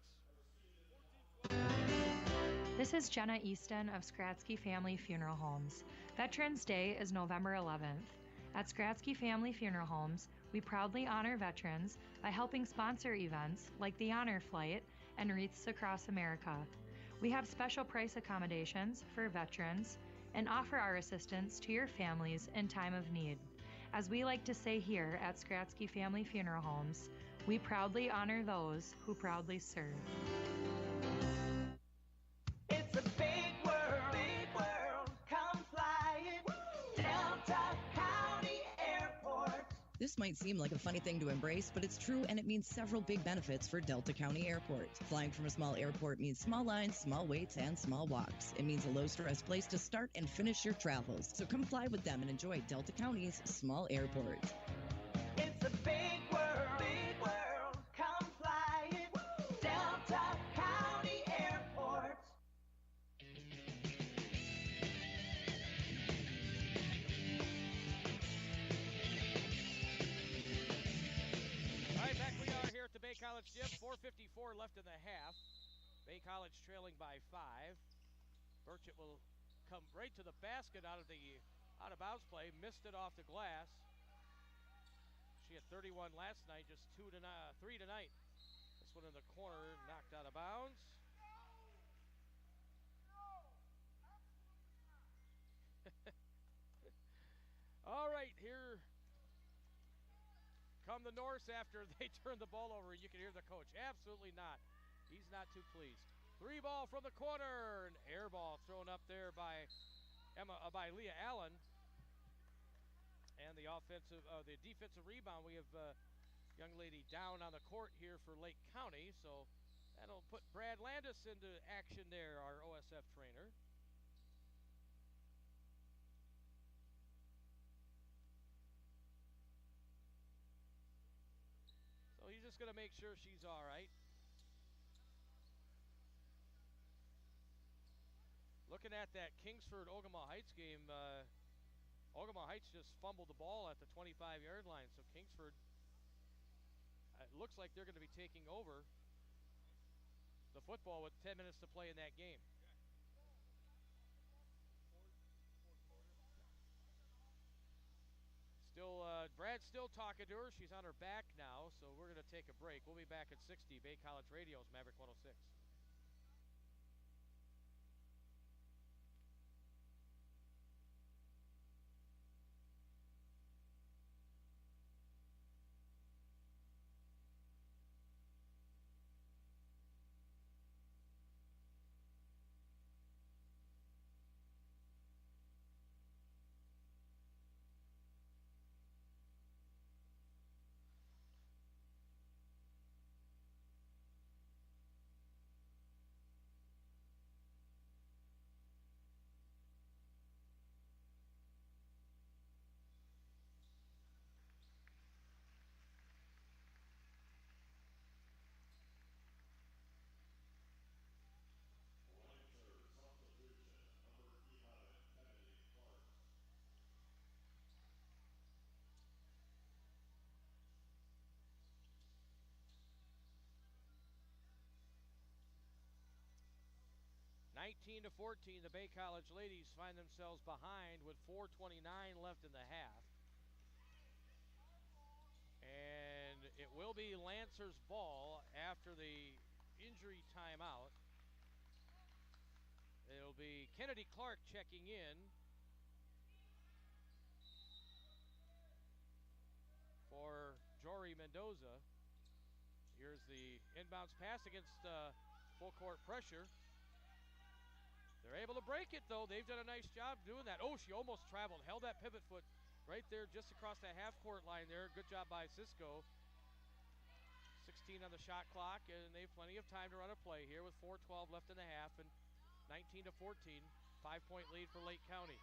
This is Jenna Easton of Skratsky Family Funeral Homes. Veterans Day is November 11th. At Skratsky Family Funeral Homes, we proudly honor veterans by helping sponsor events like the Honor Flight and Wreaths Across America. We have special price accommodations for veterans and offer our assistance to your families in time of need. As we like to say here at Skratsky Family Funeral Homes, we proudly honor those who proudly serve. It's a big world, come fly it, Delta County Airport. This might seem like a funny thing to embrace, but it's true, and it means several big benefits for Delta County Airport. Flying from a small airport means small lines, small waits, and small walks. It means a low-stress place to start and finish your travels. So come fly with them and enjoy Delta County's small airport. It's a big world, come fly it, Delta County Airport. All right, back we are here at the Bay College Gym. 4:54 left in the half. Bay College trailing by 5. Burchett will come right to the basket out of bounds play. Missed it off the glass. She had 31 last night, just 3 tonight. This one in the corner, knocked out of bounds. All right, here come the Norse after they turn the ball over. You can hear the coach. Absolutely not. He's not too pleased. 3 ball from the corner. An air ball thrown up there by Leah Allen. And the defensive rebound, we have young lady down on the court here for Lake County. So that'll put Brad Landis into action there, our OSF trainer. So he's just going to make sure she's all right. Looking at that Kingsford-Ogama Heights game, Ogama Heights just fumbled the ball at the 25-yard line, so Kingsford, it looks like they're going to be taking over the football with 10 minutes to play in that game. Brad's still talking to her. She's on her back now, so we're going to take a break. We'll be back at 60. Bay College Radio's Maverick 106. To 14, the Bay College ladies find themselves behind with 4:29 left in the half. And it will be Lancer's ball after the injury timeout. It'll be Kennedy Clark checking in for Jory Mendoza. Here's the inbounds pass against full court pressure. They're able to break it, though. They've done a nice job doing that. Oh, she almost traveled. Held that pivot foot right there just across that half-court line there. Good job by Cisco. 16 on the shot clock, and they have plenty of time to run a play here with 4:12 left in the half, and 19 to 14, 5-point lead for Lake County.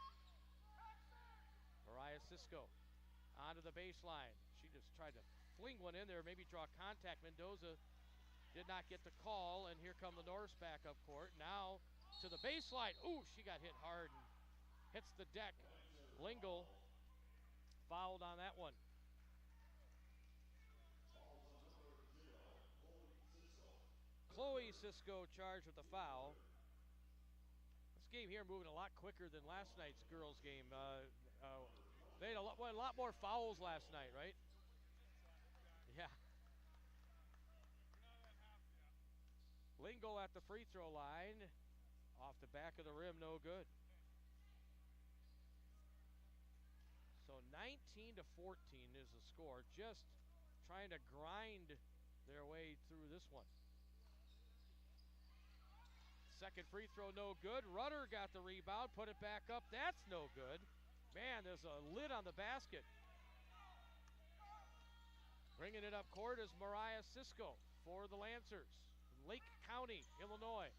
Mariah Cisco onto the baseline. She just tried to fling one in there, maybe draw contact. Mendoza did not get the call, and here come the Norse back up court. Now to the baseline. Ooh, she got hit hard and hits the deck. Lingle fouled on that one. Chloe Cisco charged with the foul. This game here moving a lot quicker than last night's girls game. They had a lot more fouls last night, right? Yeah. Lingo at the free throw line. Off the back of the rim, no good. So 19-14 is the score. Just trying to grind their way through this one. Second free throw, no good. Rudder got the rebound, put it back up. That's no good. Man, there's a lid on the basket. Bringing it up court is Mariah Cisco for the Lancers. Lake County, Illinois.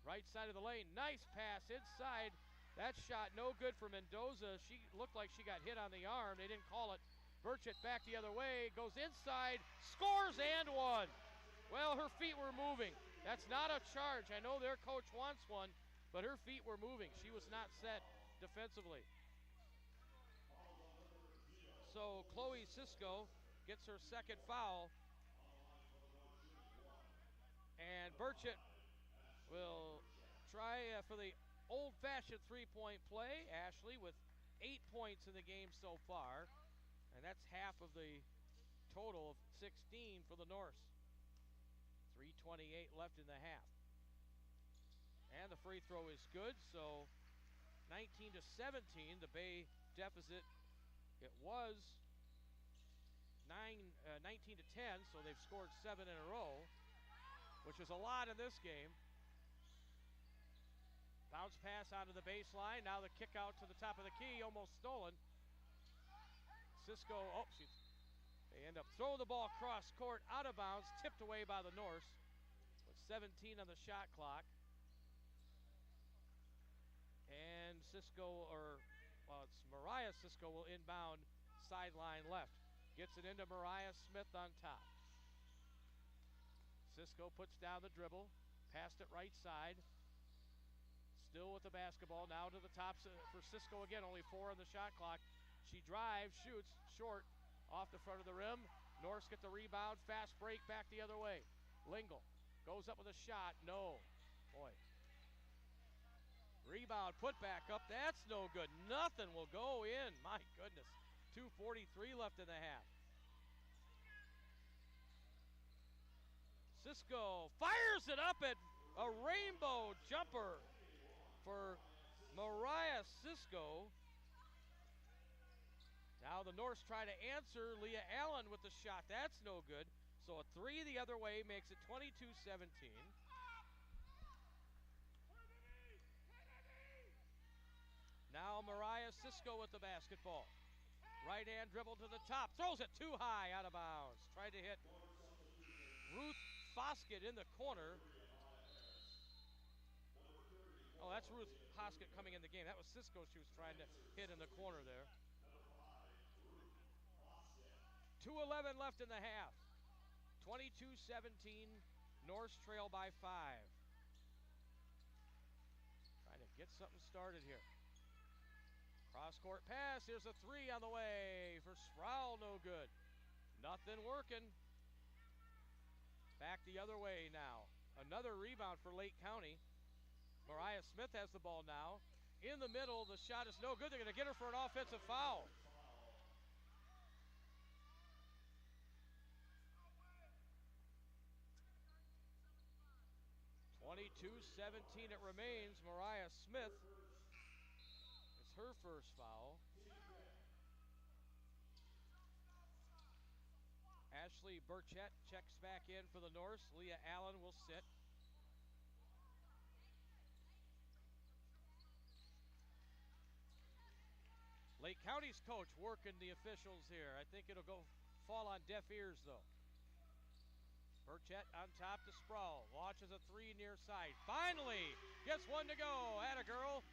Right side of the lane. Nice pass inside. That shot no good for Mendoza. She looked like she got hit on the arm. They didn't call it. Burchett back the other way. Goes inside. Scores and one. Well, her feet were moving. That's not a charge. I know their coach wants one, but her feet were moving. She was not set defensively. So Chloe Cisco gets her second foul. And Burchett will try for the old-fashioned three-point play. Ashley with 8 points in the game so far. And that's half of the total of 16 for the Norse. 3:28 left in the half. And the free throw is good, so 19-17, the Bay deficit. It was 19-10, so they've scored 7 in a row, which is a lot in this game. Bounce pass out of the baseline. Now the kick out to the top of the key, almost stolen. Cisco, they end up throwing the ball cross court, out of bounds, tipped away by the Norse with 17 on the shot clock. And it's Mariah Cisco will inbound sideline left. Gets it into Mariah Smith on top. Cisco puts down the dribble, passed it right side. Still with the basketball, now to the top for Cisco again, only 4 on the shot clock. She drives, shoots, short, off the front of the rim. Norse get the rebound, fast break back the other way. Lingle goes up with a shot, no. Boy. Rebound, put back up, that's no good. Nothing will go in, my goodness. 2:43 left in the half. Cisco fires it up at a rainbow jumper for Mariah Cisco. Now the Norse try to answer. Leah Allen with the shot. That's no good. So a 3 the other way makes it 22-17. Now Mariah Cisco with the basketball. Right hand dribble to the top. Throws it too high, out of bounds. Tried to hit Ruth Foskett in the corner. Oh, that's Ruth Hoskett coming in the game. That was Cisco she was trying to hit in the corner there. 2:11 left in the half. 22-17. Norse trail by 5. Trying to get something started here. Cross-court pass. Here's a 3 on the way for Sproul. No good. Nothing working. Back the other way now. Another rebound for Lake County. Mariah Smith has the ball now. In the middle, the shot is no good. They're going to get her for an offensive foul. .22-17 it remains. Mariah Smith. It's her first foul. Ashley Burchett checks back in for the Norse. Leah Allen will sit. Lake County's coach working the officials here. I think it'll fall on deaf ears, though. Burchett on top to Sproul. Launches a 3 near side. Finally gets one to go. Atta girl.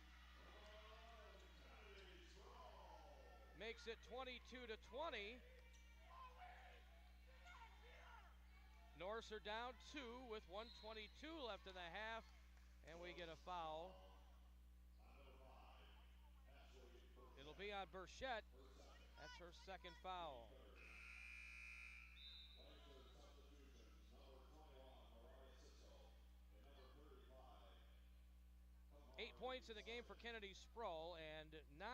Makes it 22-20. Norse are down 2 with 1:22 left in the half. And we get a foul. It'll be on Burchett. That's her second foul. 8 points in the game for Kennedy Sproul and 9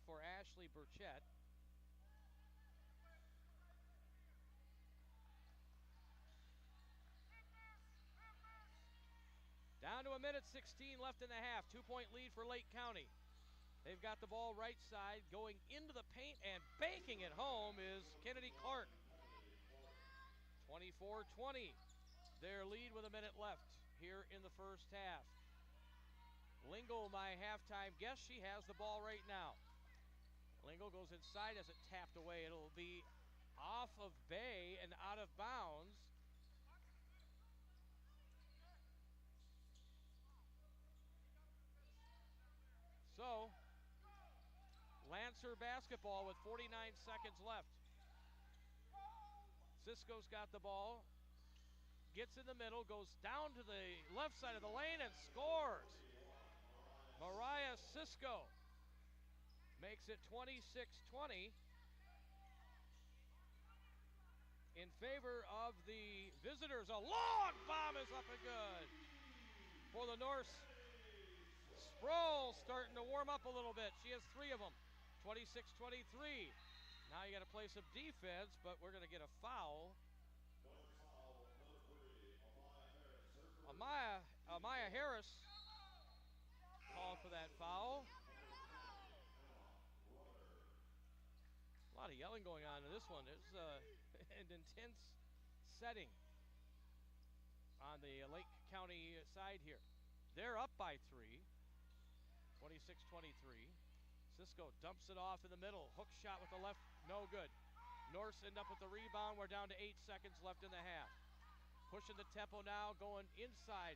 for Ashley Burchett. Down to 1:16 left in the half. 2-point lead for Lake County. They've got the ball right side, going into the paint and banking it home is Kennedy Clark. 24-20. Their lead with a minute left here in the first half. Lingle, my halftime guess, she has the ball right now. Lingle goes inside as it tapped away. It'll be off of Bay and out of bounds. So, Lancer basketball with 49 seconds left. Cisco's got the ball, gets in the middle, goes down to the left side of the lane and scores. Mariah Cisco makes it 26-20 in favor of the visitors. A long bomb is up and good for the Norse. Sproul starting to warm up a little bit. She has 3 of them. 26-23. Now you got to play some defense, but we're going to get a foul. Amaya Harris called for that foul. A lot of yelling going on in this one. It's an intense setting on the Lake County side here. They're up by 3. 26-23. Cisco dumps it off in the middle. Hook shot with the left, no good. Norse end up with the rebound. We're down to 8 seconds left in the half. Pushing the tempo now, going inside.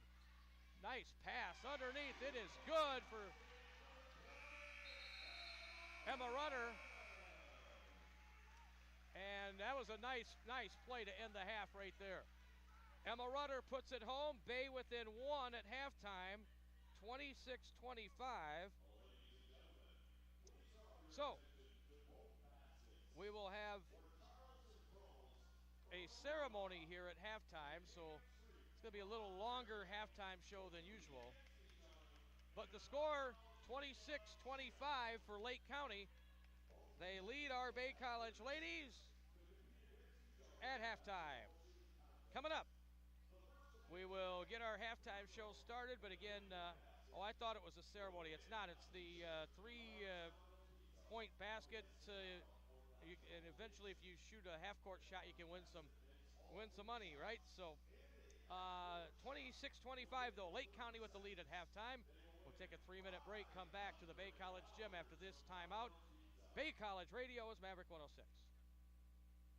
Nice pass underneath. It is good for Emma Rutter. And that was a nice play to end the half right there. Emma Rutter puts it home. Bay within 1 at halftime. 26-25. So, we will have a ceremony here at halftime, so it's going to be a little longer halftime show than usual. But the score, 26-25 for Lake County. They lead our Bay College ladies at halftime. Coming up, we will get our halftime show started, but again, I thought it was a ceremony. It's not. It's the 3-point basket, and eventually, if you shoot a half-court shot, you can win some money, right? So, 26-25 though. Lake County with the lead at halftime. We'll take a 3-minute break. Come back to the Bay College gym after this timeout. Bay College Radio is Maverick 106.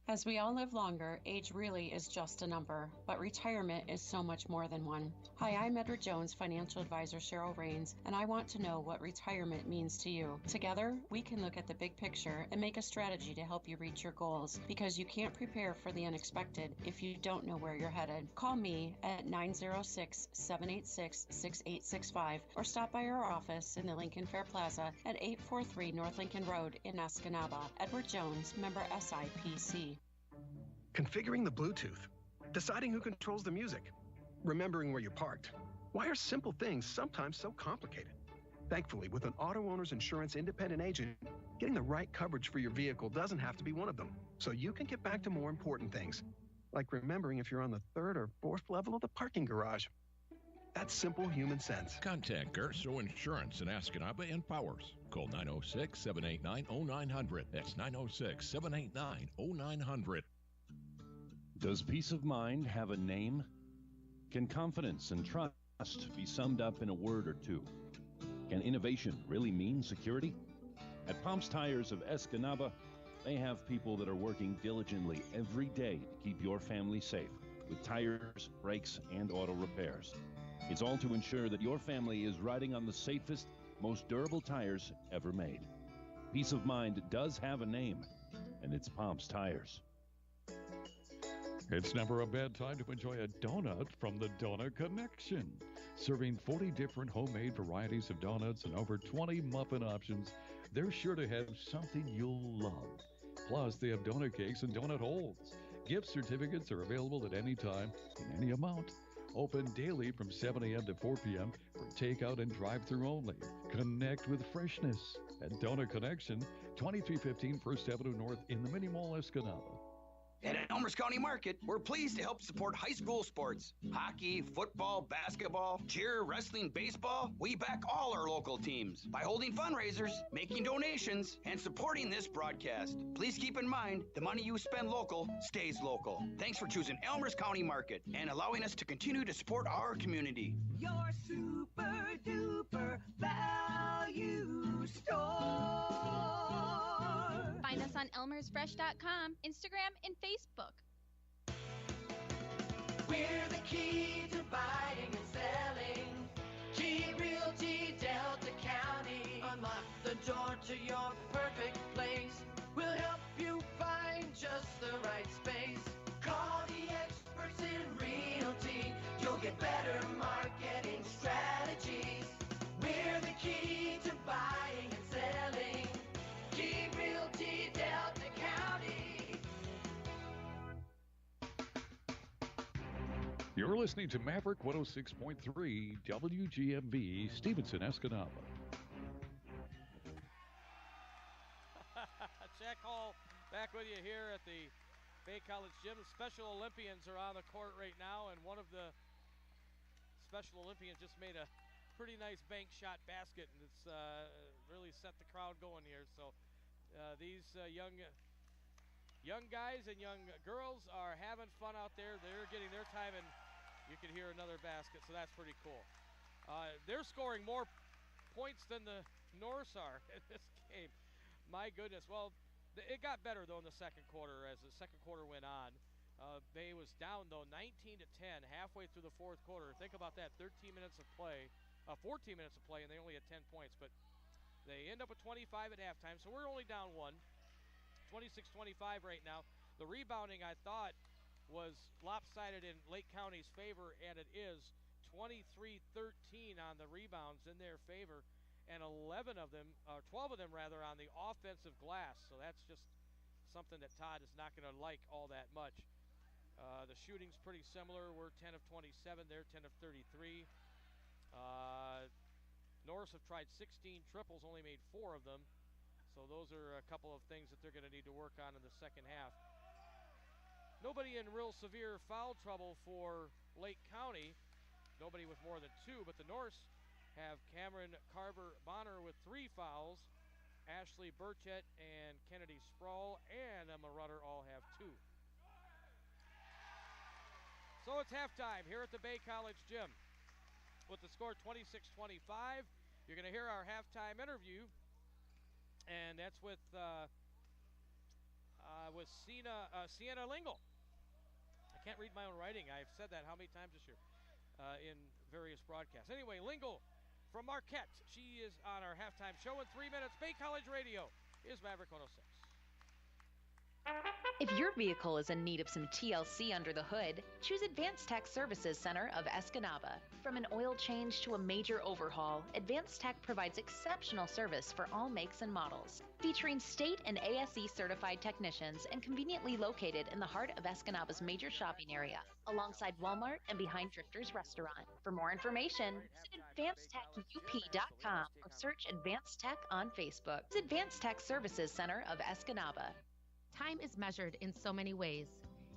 As we all live longer, age really is just a number, but retirement is so much more than one. Hi, I'm Edward Jones financial advisor Cheryl Rains, and I want to know what retirement means to you. Together, we can look at the big picture and make a strategy to help you reach your goals, because you can't prepare for the unexpected if you don't know where you're headed. Call me at 906-786-6865 or stop by our office in the Lincoln Fair Plaza at 843 North Lincoln Road in Escanaba. Edward Jones, member SIPC. Configuring the Bluetooth, deciding who controls the music, remembering where you parked. Why are simple things sometimes so complicated? Thankfully, with an auto owner's insurance independent agent, getting the right coverage for your vehicle doesn't have to be one of them, so you can get back to more important things, like remembering if you're on the 3rd or 4th level of the parking garage. That's simple human sense. Contact Garso Insurance in Escanaba and Powers. Call 906-789-0900. That's 906-789-0900. Does peace of mind have a name? Can confidence and trust be summed up in a word or two? Can innovation really mean security? At Pomps Tires of Escanaba, they have people that are working diligently every day to keep your family safe with tires, brakes, and auto repairs. It's all to ensure that your family is riding on the safest, most durable tires ever made. Peace of mind does have a name, and it's Pomps Tires. It's never a bad time to enjoy a donut from the Donut Connection. Serving 40 different homemade varieties of donuts and over 20 muffin options, they're sure to have something you'll love. Plus, they have donut cakes and donut holes. Gift certificates are available at any time in any amount. Open daily from 7 a.m. to 4 p.m. for takeout and drive-through only. Connect with freshness at Donut Connection, 2315 First Avenue North in the Mini Mall, Escanaba. At Elmers County Market, we're pleased to help support high school sports. Hockey, football, basketball, cheer, wrestling, baseball. We back all our local teams by holding fundraisers, making donations, and supporting this broadcast. Please keep in mind, the money you spend local stays local. Thanks for choosing Elmers County Market and allowing us to continue to support our community. Your super duper value store. Find us on elmersfresh.com, Instagram, and Facebook. We're the key to buying and selling. Key Realty, Delta County. Unlock the door to your perfect place. We'll help you find just the right space. Call the experts in realty. You'll get better marketing strategies. We're the key to buying and selling. Key Realty, Delta County. You're listening to Maverick 106.3 WGMB, Stevenson, Escanaba. Jack Hall back with you here at the Bay College Gym. The Special Olympians are on the court right now, and one of the Special Olympians just made a pretty nice bank shot basket, and it's really set the crowd going here. So these young guys and young girls are having fun out there. They're getting their time, and you can hear another basket, so that's pretty cool. They're scoring more points than the Norse are in this game. My goodness. Well, it got better, though, in the second quarter as the second quarter went on. Bay was down, though, 19-10 halfway through the fourth quarter. Think about that, 13 minutes of play, 14 minutes of play, and they only had 10 points. But they end up with 25 at halftime, so we're only down one. 26-25 right now. The rebounding, I thought, was lopsided in Lake County's favor, and it is 23-13 on the rebounds in their favor, and 12 of them rather, on the offensive glass. So that's just something that Todd is not going to like all that much. The shooting's pretty similar. We're 10 of 27. They're 10 of 33. Norris have tried 16 triples, only made 4 of them. So those are a couple of things that they're going to need to work on in the second half. Nobody in real severe foul trouble for Lake County. Nobody with more than 2, but the Norse have Cameron Carver-Bonner with 3 fouls. Ashley Burchett and Kennedy Sproul and Emma Rutter all have 2. So it's halftime here at the Bay College Gym. With the score 26-25, you're going to hear our halftime interview, and that's with Sienna Lingle. I can't read my own writing. I've said that how many times this year in various broadcasts. Anyway, Lingle from Marquette. She is on our halftime show in 3 minutes. Bay College Radio is Maverick 106. If your vehicle is in need of some TLC under the hood, choose Advanced Tech Services Center of Escanaba. From an oil change to a major overhaul, Advanced Tech provides exceptional service for all makes and models. Featuring state and ASE certified technicians and conveniently located in the heart of Escanaba's major shopping area, alongside Walmart and behind Drifter's Restaurant. For more information, visit AdvancedTechUP.com or search Advanced Tech on Facebook. It's Advanced Tech Services Center of Escanaba. Time is measured in so many ways.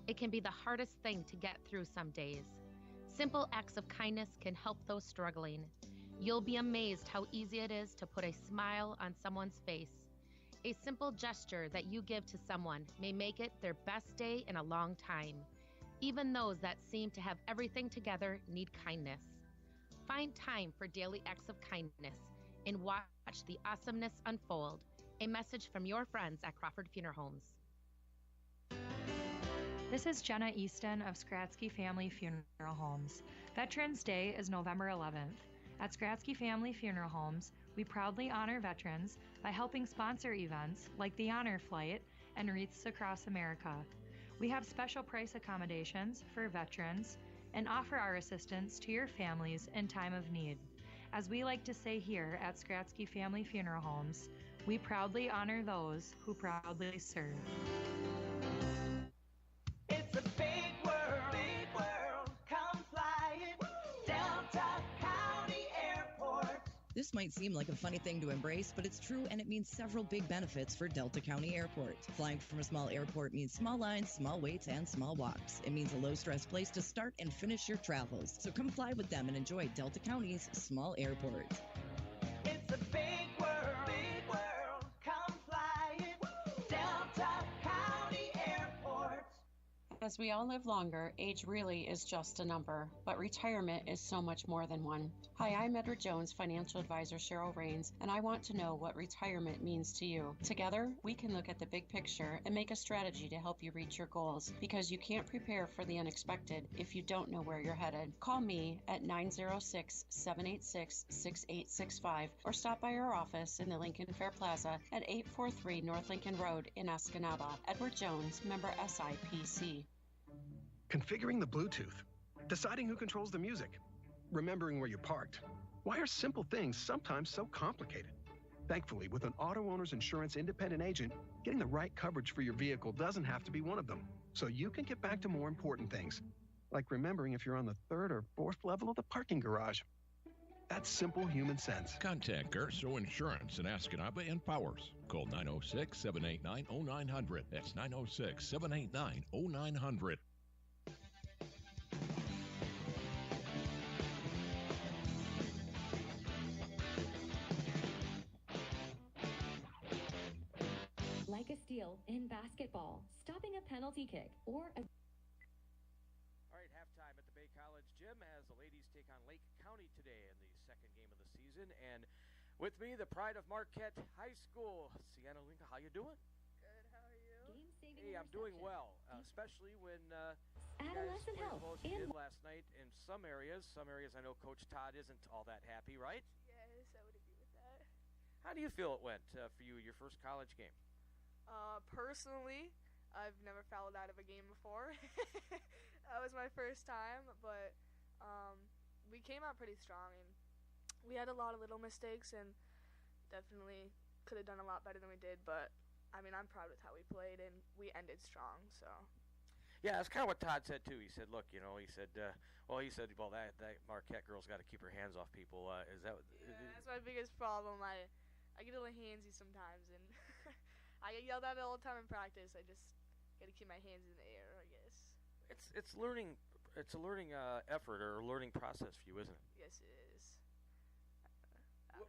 It can be the hardest thing to get through some days. Simple acts of kindness can help those struggling. You'll be amazed how easy it is to put a smile on someone's face. A simple gesture that you give to someone may make it their best day in a long time. Even those that seem to have everything together need kindness. Find time for daily acts of kindness and watch the awesomeness unfold. A message from your friends at Crawford Funeral Homes. This is Jenna Easton of Skratsky Family Funeral Homes. Veterans Day is November 11th. At Skratsky Family Funeral Homes, we proudly honor veterans by helping sponsor events like the Honor Flight and Wreaths Across America. We have special price accommodations for veterans and offer our assistance to your families in time of need. As we like to say here at Skratsky Family Funeral Homes, we proudly honor those who proudly serve. It's a big world, come fly it. This might seem like a funny thing to embrace, but it's true, and it means several big benefits for Delta County Airport. Flying from a small airport means small lines, small waits, and small walks. It means a low-stress place to start and finish your travels. So come fly with them and enjoy Delta County's small airport. It's a big world, come fly it, Delta County Airport. As we all live longer, age really is just a number, but retirement is so much more than one. Hi, I'm Edward Jones, financial advisor Cheryl Rains, and I want to know what retirement means to you. Together, we can look at the big picture and make a strategy to help you reach your goals, because you can't prepare for the unexpected if you don't know where you're headed. Call me at 906-786-6865 or stop by our office in the Lincoln Fair Plaza at 843 North Lincoln Road in Escanaba. Edward Jones, member SIPC. Configuring the Bluetooth, deciding who controls the music, remembering where you parked. Why are simple things sometimes so complicated? Thankfully, with an auto owner's insurance independent agent, getting the right coverage for your vehicle doesn't have to be one of them. So you can get back to more important things, like remembering if you're on the 3rd or 4th level of the parking garage. That's simple human sense. Contact Garso Insurance in Escanaba and Powers. Call 906-789-0900. That's 906-789-0900. Like a steal in basketball, stopping a penalty kick, or a... All right, halftime at the Bay College Gym as the ladies take on Lake County today in the second game of the season. And with me, the pride of Marquette High School, Sienna Linka. How you doing? Good, how are you? Game-saving Hey, I'm doing well, especially when you guys Adolescent played health close you and- did last night in some areas. Some areas I know Coach Todd isn't all that happy, right? Yes, I would agree with that. How do you feel it went for you, your first college game? Personally, I've never fouled out of a game before. That was my first time, but we came out pretty strong, and we had a lot of little mistakes, and definitely could have done a lot better than we did, but I mean, I'm proud with how we played, and we ended strong, so. Yeah, that's kind of what Todd said too. He said, "Look, you know," he said, that Marquette girl's got to keep her hands off people." Is that? Yeah, that's my biggest problem. I get a little handsy sometimes, and I get yelled at all the time in practice. I just got to keep my hands in the air, I guess. It's learning. It's a learning effort or a learning process for you, isn't it? Yes, it is.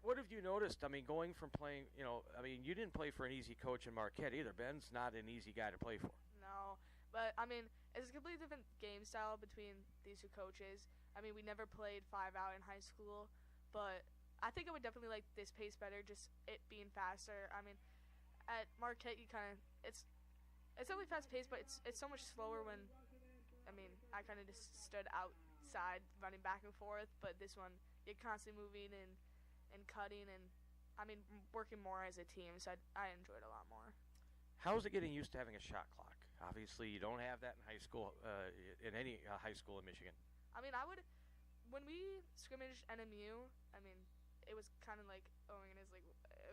What have you noticed? I mean, going from playing, you didn't play for an easy coach in Marquette either. Ben's not an easy guy to play for. No, but I mean, it's a completely different game style between these two coaches. I mean, we never played 5 out in high school, but I think I would definitely like this pace better, just it being faster. I mean, at Marquette, it's definitely fast paced, but it's so much slower when, I kind of just stood outside running back and forth, but this one, you're constantly moving and cutting and, working more as a team, so I enjoyed it a lot more. How is it getting used to having a shot clock? Obviously, you don't have that in high school, in any high school in Michigan. When we scrimmaged NMU, it was kind of like,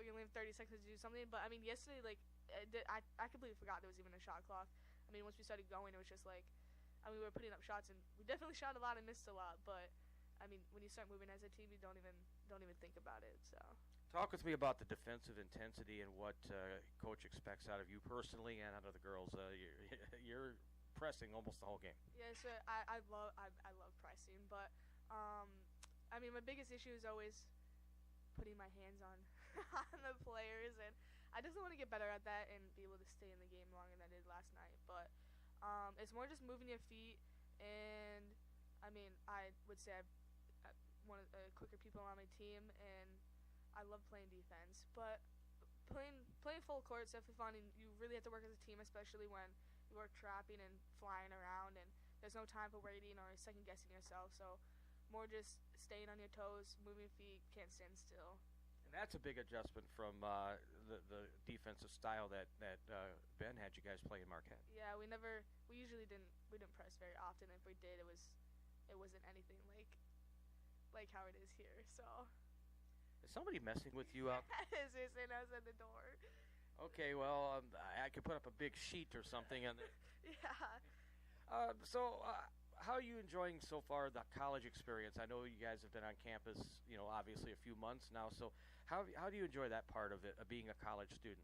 we only have 30 seconds to do something, but yesterday, I completely forgot there was even a shot clock. Once we started going, it was just we were putting up shots, and we definitely shot a lot and missed a lot, but, when you start moving as a team, you don't even think about it, so. Talk with me about the defensive intensity and what Coach expects out of you personally and out of the girls. You're pressing almost the whole game. Yeah, so I love pressing, but my biggest issue is always putting my hands on on the players, and I just want to get better at that and be able to stay in the game longer than I did last night. But it's more just moving your feet, and I would say I'm one of the quicker people on my team, and I love playing defense, but playing full court is definitely fun, and you really have to work as a team, especially when you are trapping and flying around, and there's no time for waiting or second-guessing yourself, so more just staying on your toes, moving feet, can't stand still. And that's a big adjustment from the defensive style that Ben had you guys play in Marquette. Yeah, we usually didn't press very often. If we did, it wasn't anything like how it is here, so. Is somebody messing with you out? Yes, they're saying I was at the door. Okay, well, I could put up a big sheet or something. Yeah. how are you enjoying so far the college experience? I know you guys have been on campus, obviously a few months now. So how do you enjoy that part of it, of being a college student?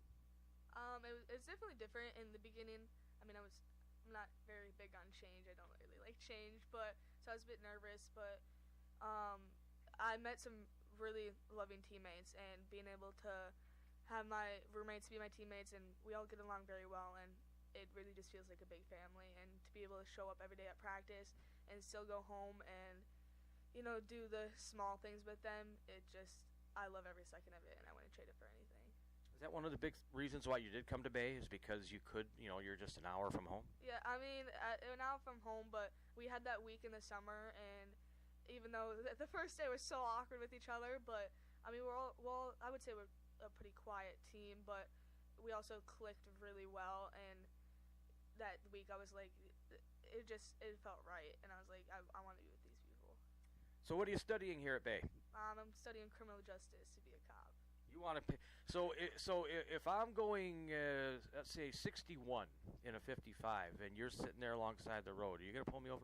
It's definitely different in the beginning. I mean, I'm not very big on change. I don't really like change, so I was a bit nervous. But I met some really loving teammates, and being able to have my roommates be my teammates, and we all get along very well, and it really just feels like a big family. And to be able to show up every day at practice and still go home and do the small things with them, I love every second of it, and I wouldn't trade it for anything. Is that one of the big reasons why you did come to Bay, is because you could, you're just an hour from home? Yeah, I mean, an hour from home, but we had that week in the summer, and even though the first day was so awkward with each other, but I mean, I would say we're a pretty quiet team, but we also clicked really well. And that week I was like, it felt right, and I was like, I want to be with these people. So what are you studying here at Bay? I'm studying criminal justice to be a cop. You want to pay, so if I'm going, let's say 61 in a 55, and you're sitting there alongside the road, are you gonna pull me over?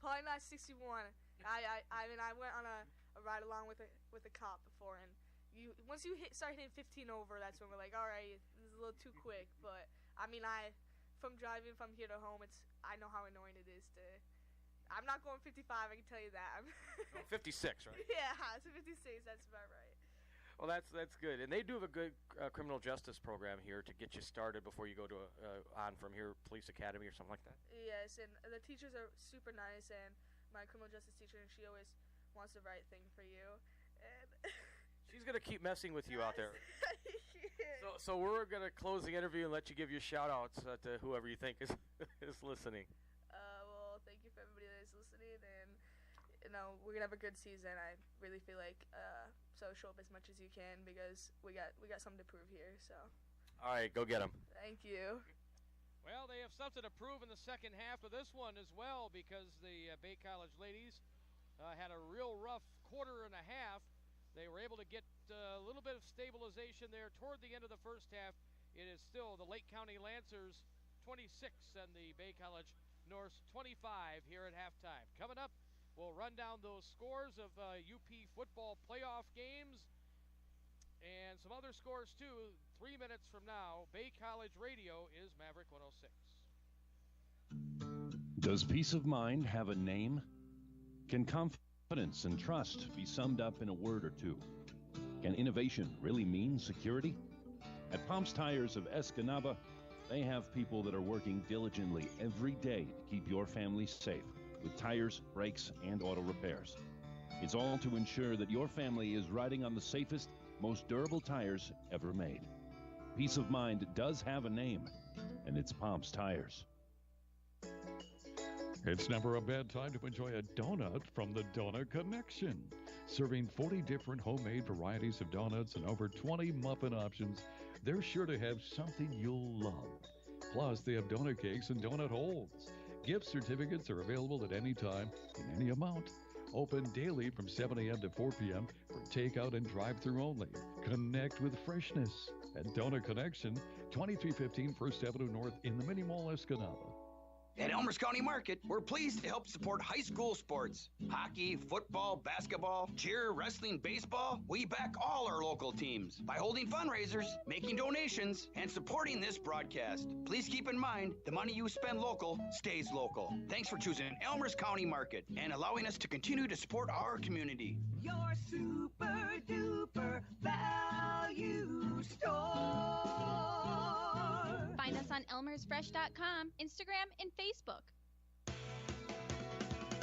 Probably not 61. I mean, I went on a ride along with a cop before, and once you start hitting 15 over, that's when we're like, all right, this is a little too quick. But I mean, from driving from here to home, I know how annoying it is to. I'm not going 55, I can tell you that. 56, right? Yeah, it's 56. That's about right. Well, that's good, and they do have a good criminal justice program here to get you started before you go to on from here, police academy or something like that. Yes, and the teachers are super nice, and my criminal justice teacher, she always wants the right thing for you, and she's gonna keep messing with you out there. So we're gonna close the interview and let you give your shout outs to whoever you think is listening. Well, thank you for everybody that is listening, and we're gonna have a good season. I really feel like so show up as much as you can, because we got something to prove here. So. All right, go get them. Thank you. Well, they have something to prove in the second half of this one as well, because the Bay College ladies had a real rough quarter and a half. They were able to get a little bit of stabilization there toward the end of the first half. It is still the Lake County Lancers 26 and the Bay College Norse 25 here at halftime. Coming up, we'll run down those scores of UP football playoff games and some other scores too. 3 minutes from now, Bay College Radio is Maverick 106. Does peace of mind have a name? Can confidence and trust be summed up in a word or two? Can innovation really mean security? At Pomps Tires of Escanaba, they have people that are working diligently every day to keep your family safe with tires, brakes, and auto repairs. It's all to ensure that your family is riding on the safest, most durable tires ever made. Peace of mind does have a name, and it's Pomps Tires. It's never a bad time to enjoy a donut from the Donut Connection. Serving 40 different homemade varieties of donuts and over 20 muffin options, they're sure to have something you'll love. Plus, they have donut cakes and donut holes. Gift certificates are available at any time in any amount. Open daily from 7 a.m. to 4 p.m. for takeout and drive-through only. Connect with freshness at Donut Connection, 2315 First Avenue North in the Mini Mall, Escanaba. At Elmers County Market, we're pleased to help support high school sports. Hockey, football, basketball, cheer, wrestling, baseball. We back all our local teams by holding fundraisers, making donations, and supporting this broadcast. Please keep in mind, the money you spend local stays local. Thanks for choosing Elmers County Market and allowing us to continue to support our community. Your super duper value store. Find us on elmersfresh.com, Instagram, and Facebook.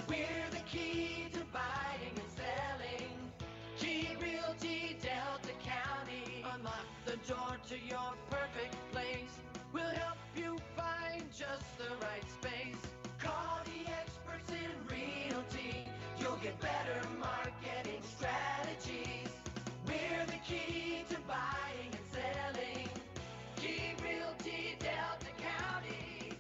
We're the key to buying and selling. G Realty Delta County. Unlock the door to your perfect place. We'll help you find just the right space. Call the experts in realty. You'll get better marketing strategies. We're the key to buying and selling. G Realty Delta County.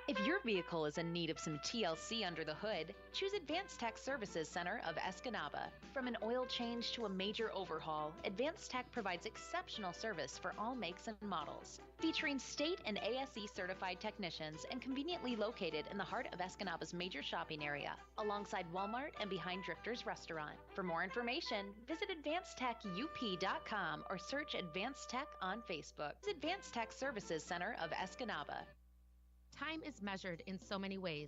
If your vehicle is in need of some TLC under the hood, choose Advanced Tech Services Center of Escanaba. From an oil change to a major overhaul, Advanced Tech provides exceptional service for all makes and models. Featuring state and ASE certified technicians and conveniently located in the heart of Escanaba's major shopping area, alongside Walmart and behind Drifter's Restaurant. For more information, visit advancedtechup.com or search Advanced Tech on Facebook. Advanced Tech Services Center of Escanaba. Time is measured in so many ways.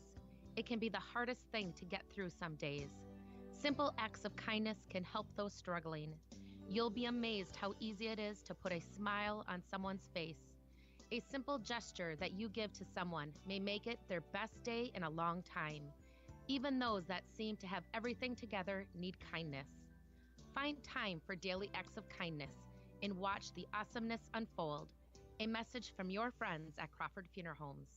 It can be the hardest thing to get through some days. Simple acts of kindness can help those struggling. You'll be amazed how easy it is to put a smile on someone's face. A simple gesture that you give to someone may make it their best day in a long time. Even those that seem to have everything together need kindness. Find time for daily acts of kindness and watch the awesomeness unfold. A message from your friends at Crawford Funeral Homes.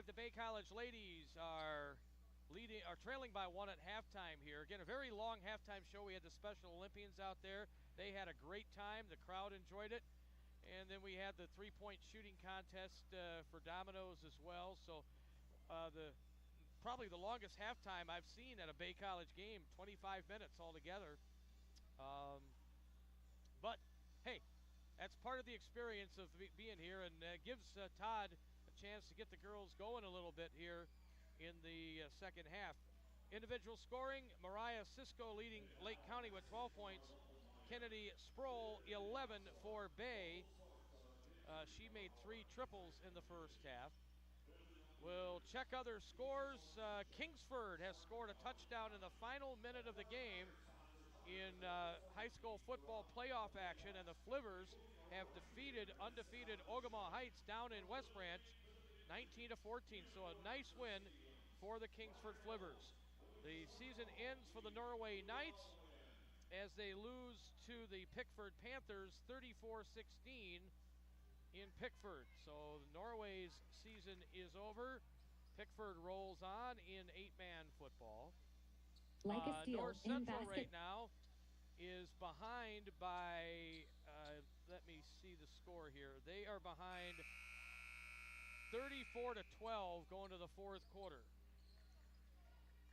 The Bay College ladies are trailing by 1 at halftime here. Again, a very long halftime show. We had the Special Olympians out there. They had a great time. The crowd enjoyed it. And then we had the three-point shooting contest for dominoes as well. So probably the longest halftime I've seen at a Bay College game, 25 minutes altogether. But, hey, that's part of the experience of being here, and gives Todd chance to get the girls going a little bit here in the second half. Individual scoring, Mariah Cisco leading Lake County with 12 points. Kennedy Sproul, 11 for Bay. She made 3 triples in the first half. We'll check other scores. Kingsford has scored a touchdown in the final minute of the game in high school football playoff action, and the Flivers have defeated undefeated Ogama Heights down in West Branch 19-14, so a nice win for the Kingsford Flivers. The season ends for the Norway Knights as they lose to the Pickford Panthers 34-16 in Pickford. So Norway's season is over. Pickford rolls on in 8-man football. North Central right now is behind by, let me see the score here. They are behind 34-12 going to the fourth quarter.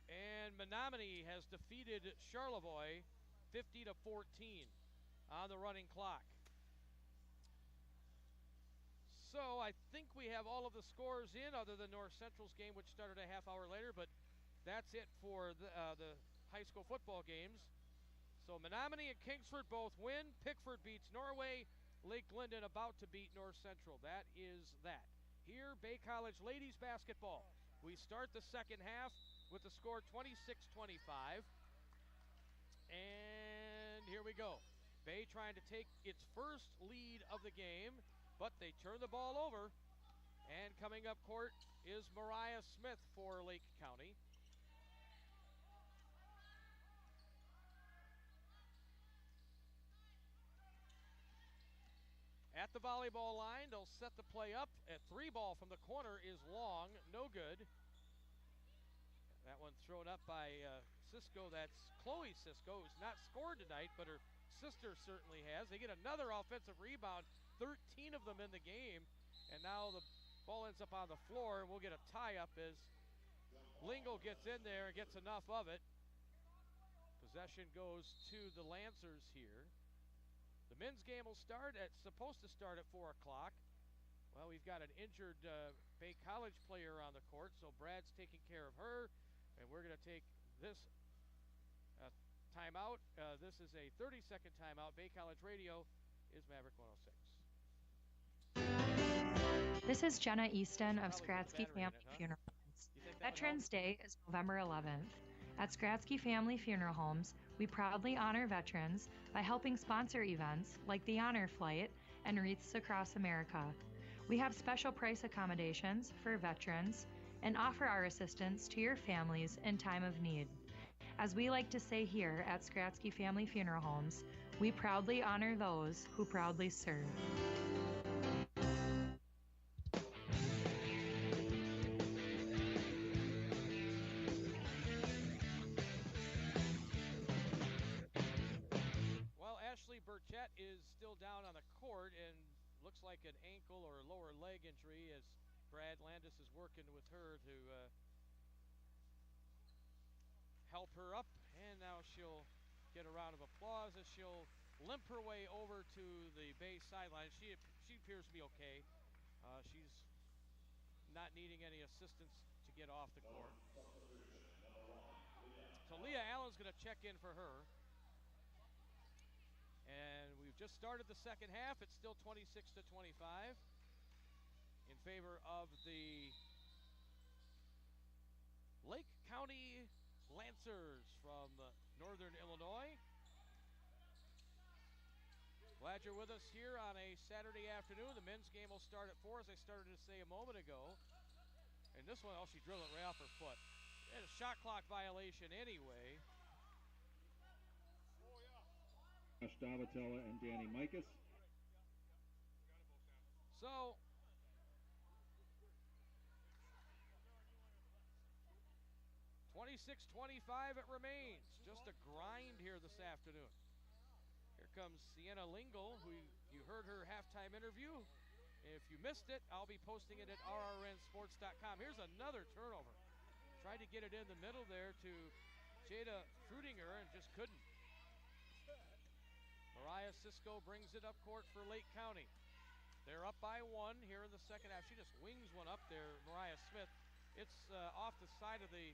And Menominee has defeated Charlevoix 50-14 on the running clock. So I think we have all of the scores in other than North Central's game, which started a half hour later, but that's it for the high school football games. So Menominee and Kingsford both win. Pickford beats Norway. Lake Linden about to beat North Central. That is that. Here, Bay College ladies basketball. We start the second half with the score 26-25. And here we go. Bay trying to take its first lead of the game, but they turn the ball over. And coming up court is Mariah Smith for Lake County. At the volleyball line, they'll set the play up. A 3-ball from the corner is long, no good. That one thrown up by Cisco. That's Chloe Cisco, who's not scored tonight, but her sister certainly has. They get another offensive rebound, 13 of them in the game. And now the ball ends up on the floor, and we'll get a tie-up as Lingle gets in there and gets enough of it. Possession goes to the Lancers here. The men's game will supposed to start at 4 o'clock. Well, we've got an injured Bay College player on the court, so Brad's taking care of her, and we're going to take this timeout. This is a 30-second timeout. Bay College Radio is Maverick 106. This is Jenna Easton of Skradsky Family Funeral Homes. Veterans Day is November 11th. At Skradsky Family Funeral Homes, we proudly honor veterans by helping sponsor events like the Honor Flight and Wreaths Across America. We have special price accommodations for veterans and offer our assistance to your families in time of need. As we like to say here at Skradsky Family Funeral Homes, we proudly honor those who proudly serve. Cat is still down on the court and looks like an ankle or lower leg injury as Brad Landis is working with her to help her up. And now she'll get a round of applause as she'll limp her way over to the Bay sideline. She appears to be okay. She's not needing any assistance to get off the court. So Leah Allen's going to check in for her. And we've just started the second half. It's still 26-25 in favor of the Lake County Lancers from Northern Illinois. Glad you're with us here on a Saturday afternoon. The men's game will start at 4, as I started to say a moment ago. And this one, she drilled it right off her foot. And a shot clock violation anyway. Davatella and Danny Mikas. So, (26-25) it remains. Just a grind here this afternoon. Here comes Sienna Lingle, who you heard her halftime interview. If you missed it, I'll be posting it at rrnsports.com. Here's another turnover. Tried to get it in the middle there to Jada Frudinger and just couldn't. Mariah Cisco brings it up court for Lake County. They're up by 1 here in the second half. She just wings one up there, Mariah Smith. It's off the side of the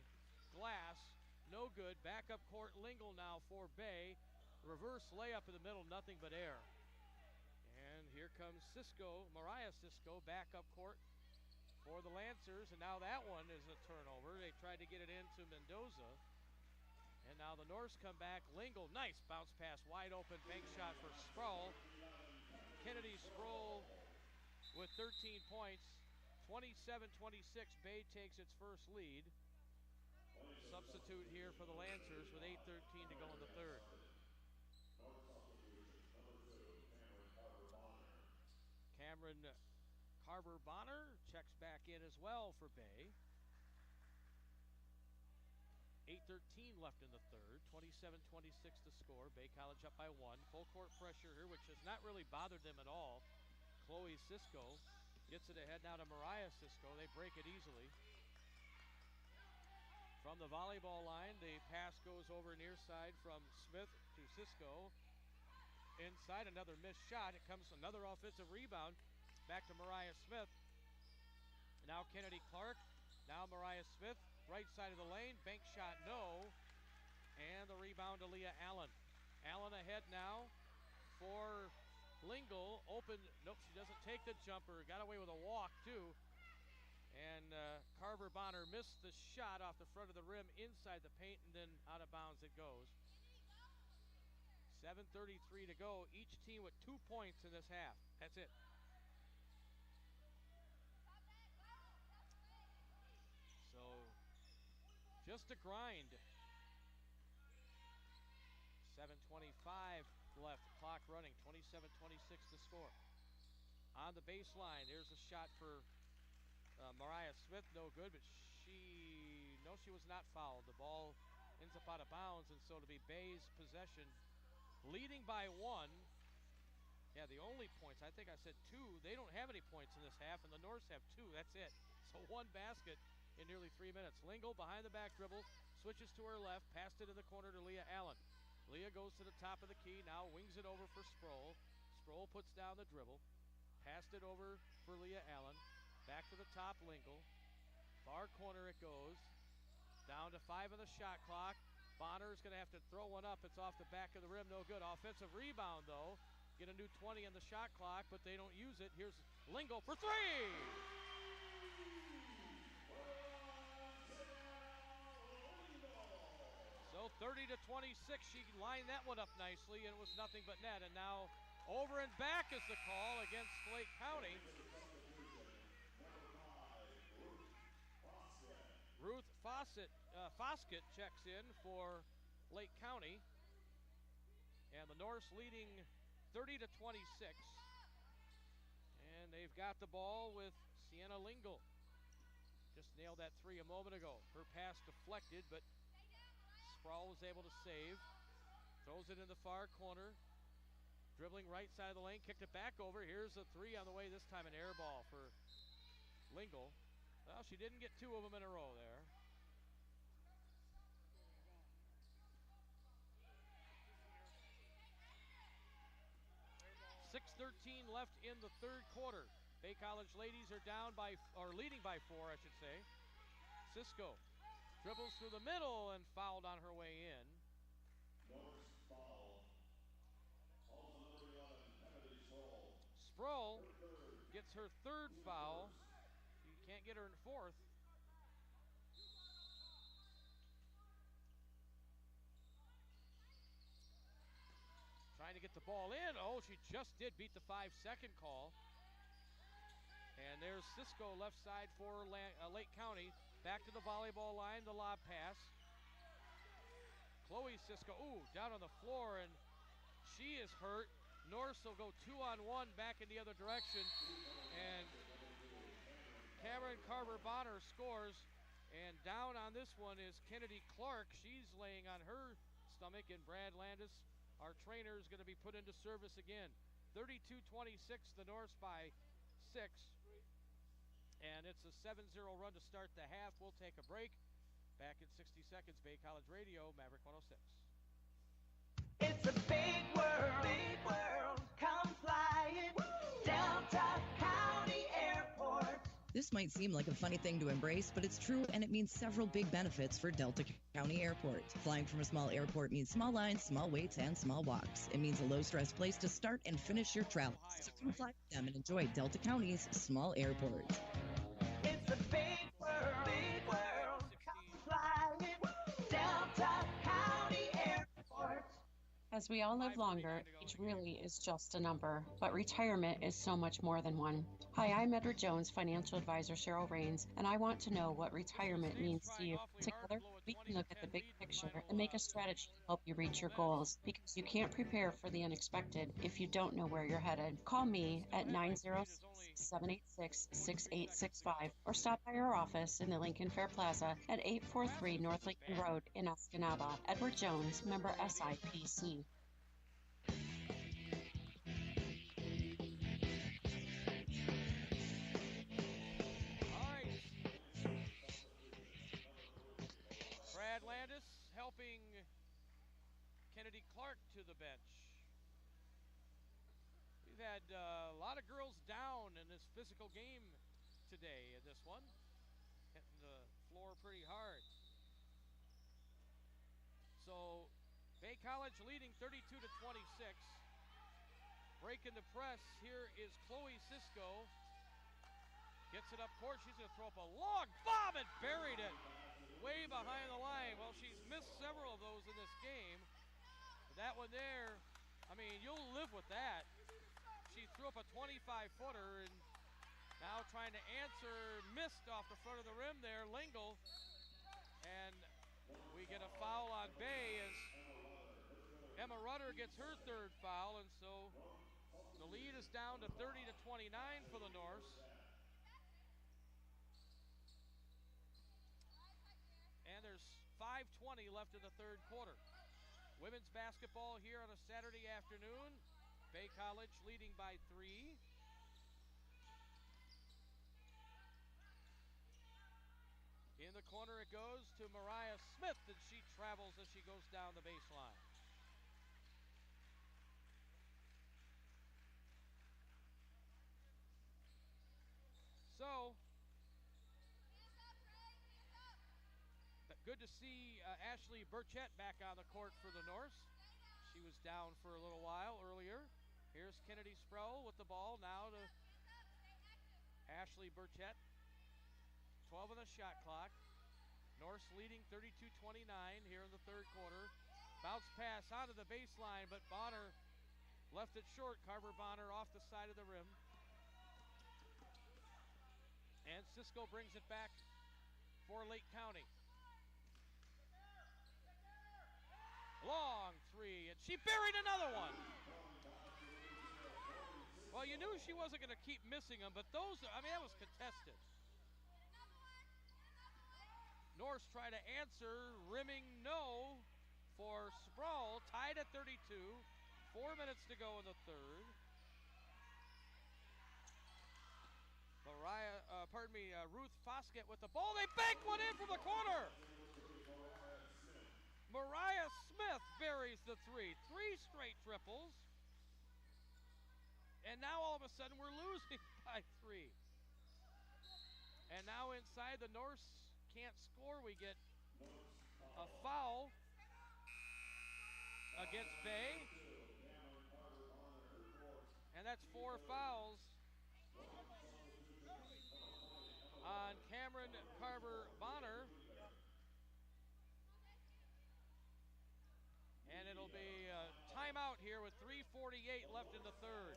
glass. No good. Back up court, Lingle now for Bay. Reverse layup in the middle, nothing but air. And here comes Cisco, Mariah Cisco, back up court for the Lancers. And now that one is a turnover. They tried to get it into Mendoza. And now the Norse come back. Lingle, nice bounce pass, wide open bank shot for Sproul. Kennedy Sproul with 13 points. 27-26, Bay takes its first lead. Substitute here for the Lancers with 8:13 to go in the third. Cameron Carver-Bonner checks back in as well for Bay. 8:13 left in the third. 27-26 to score. Bay College up by 1. Full court pressure here, which has not really bothered them at all. Chloe Cisco gets it ahead now to Mariah Cisco. They break it easily. From the volleyball line, the pass goes over near side from Smith to Cisco. Inside, another missed shot. It comes another offensive rebound. Back to Mariah Smith. Now Kennedy Clark. Now Mariah Smith. Right side of the lane. Bank shot, no. And the rebound to Leah Allen. Allen ahead now for Lingle. Open. Nope, she doesn't take the jumper. Got away with a walk, too. And Carver-Bonner missed the shot off the front of the rim inside the paint, and then out of bounds it goes. 7:33 to go. Each team with 2 points in this half. That's it. So, just a grind. 7:25 left. Clock running. 27-26 to score. On the baseline, there's a shot for Mariah Smith. No good, but she was not fouled. The ball ends up out of bounds, and so to be Bay's possession. Leading by 1. Yeah, the only points, I think I said 2. They don't have any points in this half, and the Norse have 2. That's it. So 1 basket in nearly 3 minutes. Lingle behind the back dribble, switches to her left, passed it in the corner to Leah Allen. Leah goes to the top of the key, now wings it over for Sproul. Sproul puts down the dribble, passed it over for Leah Allen. Back to the top, Lingle. Far corner it goes. Down to 5 on the shot clock. Bonner's going to have to throw one up. It's off the back of the rim. No good. Offensive rebound, though. Get a new 20 on the shot clock, but they don't use it. Here's Lingle for 3! So 30-26. She lined that one up nicely, and it was nothing but net. And now over and back is the call against Lake County. Ruth Foskett checks in for Lake County. And the Norse leading 30-26. And they've got the ball with Sienna Lingle. Just nailed that 3 a moment ago. Her pass deflected, but Sproul was able to save. Throws it in the far corner. Dribbling right side of the lane, kicked it back over. Here's a three on the way, this time an air ball for Lingle. Well, she didn't get two of them in a row there. .6:13 left in the third quarter. Bay College ladies are leading by 4, I should say. Cisco dribbles through the middle and fouled on her way in. Sproul gets her third foul. You can't get her in fourth. Trying to get the ball in. Oh, she just did beat the 5-second call. And there's Cisco left side for Lake County. Back to the volleyball line, the lob pass. Chloe Cisco, down on the floor, and she is hurt. Norse will go 2-on-1 back in the other direction. And Cameron Carver-Bonner scores. And down on this one is Kennedy Clark. She's laying on her stomach, and Brad Landis, our trainer, is going to be put into service again. 32-26, the Norse by 6. And it's a 7-0 run to start the half. We'll take a break. Back in 60 seconds, Bay College Radio, Maverick 106. It's a big world, come flying, Delta County Airport. This might seem like a funny thing to embrace, but it's true, and it means several big benefits for Delta County Airport. Flying from a small airport means small lines, small waits, and small walks. It means a low-stress place to start and finish your travel. So come fly with them and enjoy Delta County's small airport. It's a big world, come flying, Delta County Airport. As we all live longer, age really is just a number, but retirement is so much more than one. Hi, I'm Edward Jones, financial advisor Cheryl Rains, and I want to know what retirement means to you. Together, we can look at the big picture and make a strategy to help you reach your goals, because you can't prepare for the unexpected if you don't know where you're headed. Call me at 906-786-6865 or stop by our office in the Lincoln Fair Plaza at 843 North Lincoln Road in Escanaba. Edward Jones, member SIPC. Brad Landis helping Kennedy Clark to the bench. We've had a lot of girls down in this physical game today in this one. Hitting the floor pretty hard. So Bay College leading 32-26. Breaking the press. Here is Chloe Cisco. Gets it up court. She's going to throw up a long bomb and buried it way behind the line. Well, she's missed several of those in this game. But that one there, I mean, you'll live with that. She threw up a 25-footer and now trying to answer, missed off the front of the rim there, Lingle. And we get a foul on Bay as Emma Rutter gets her third foul, and so the lead is down to 30-29 for the Norse. And there's 5:20 left in the third quarter. Women's basketball here on a Saturday afternoon. Bay College leading by 3. In the corner it goes to Mariah Smith, and she travels as she goes down the baseline. So, good to see Ashley Burchett back on the court for the Norse. She was down for a little while earlier. Here's Kennedy Sproul with the ball now to Ashley Burchett. 12 on the shot clock. Norse leading 32-29 here in the third quarter. Bounce pass onto the baseline, but Bonner left it short. Carver-Bonner off the side of the rim. And Cisco brings it back for Lake County. Long three, and she buried another one. Well, you knew she wasn't going to keep missing them, but those, I mean, that was contested. Norse try to answer, rimming no for Sproul, tied at 32. 4 minutes to go in the third. Ruth Foskett with the ball. They bank one in from the corner. Mariah Smith buries the three. 3 straight triples. And now all of a sudden we're losing by 3. And now inside, the Norse can't score. We get a foul against Bay. And that's 4 fouls on Cameron Carver-Bonner. And it'll be a timeout here with 3:48 left in the third.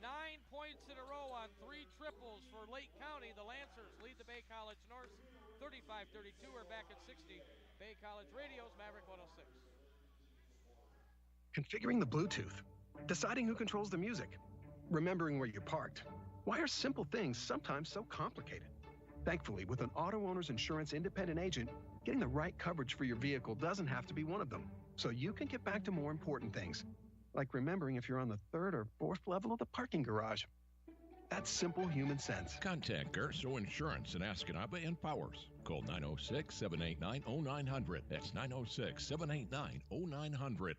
9 points in a row on 3 triples for Lake County. The Lancers lead the Bay College North 35-32. We're back at 60. Bay College Radio's Maverick 106. Configuring the Bluetooth, deciding who controls the music, remembering where you parked. Why are simple things sometimes so complicated? Thankfully, with an auto owner's insurance independent agent, getting the right coverage for your vehicle doesn't have to be one of them. So you can get back to more important things, like remembering if you're on the 3rd or 4th level of the parking garage. That's simple human sense. Contact Garso Insurance in Escanaba and Powers. Call 906-789-0900. That's 906-789-0900.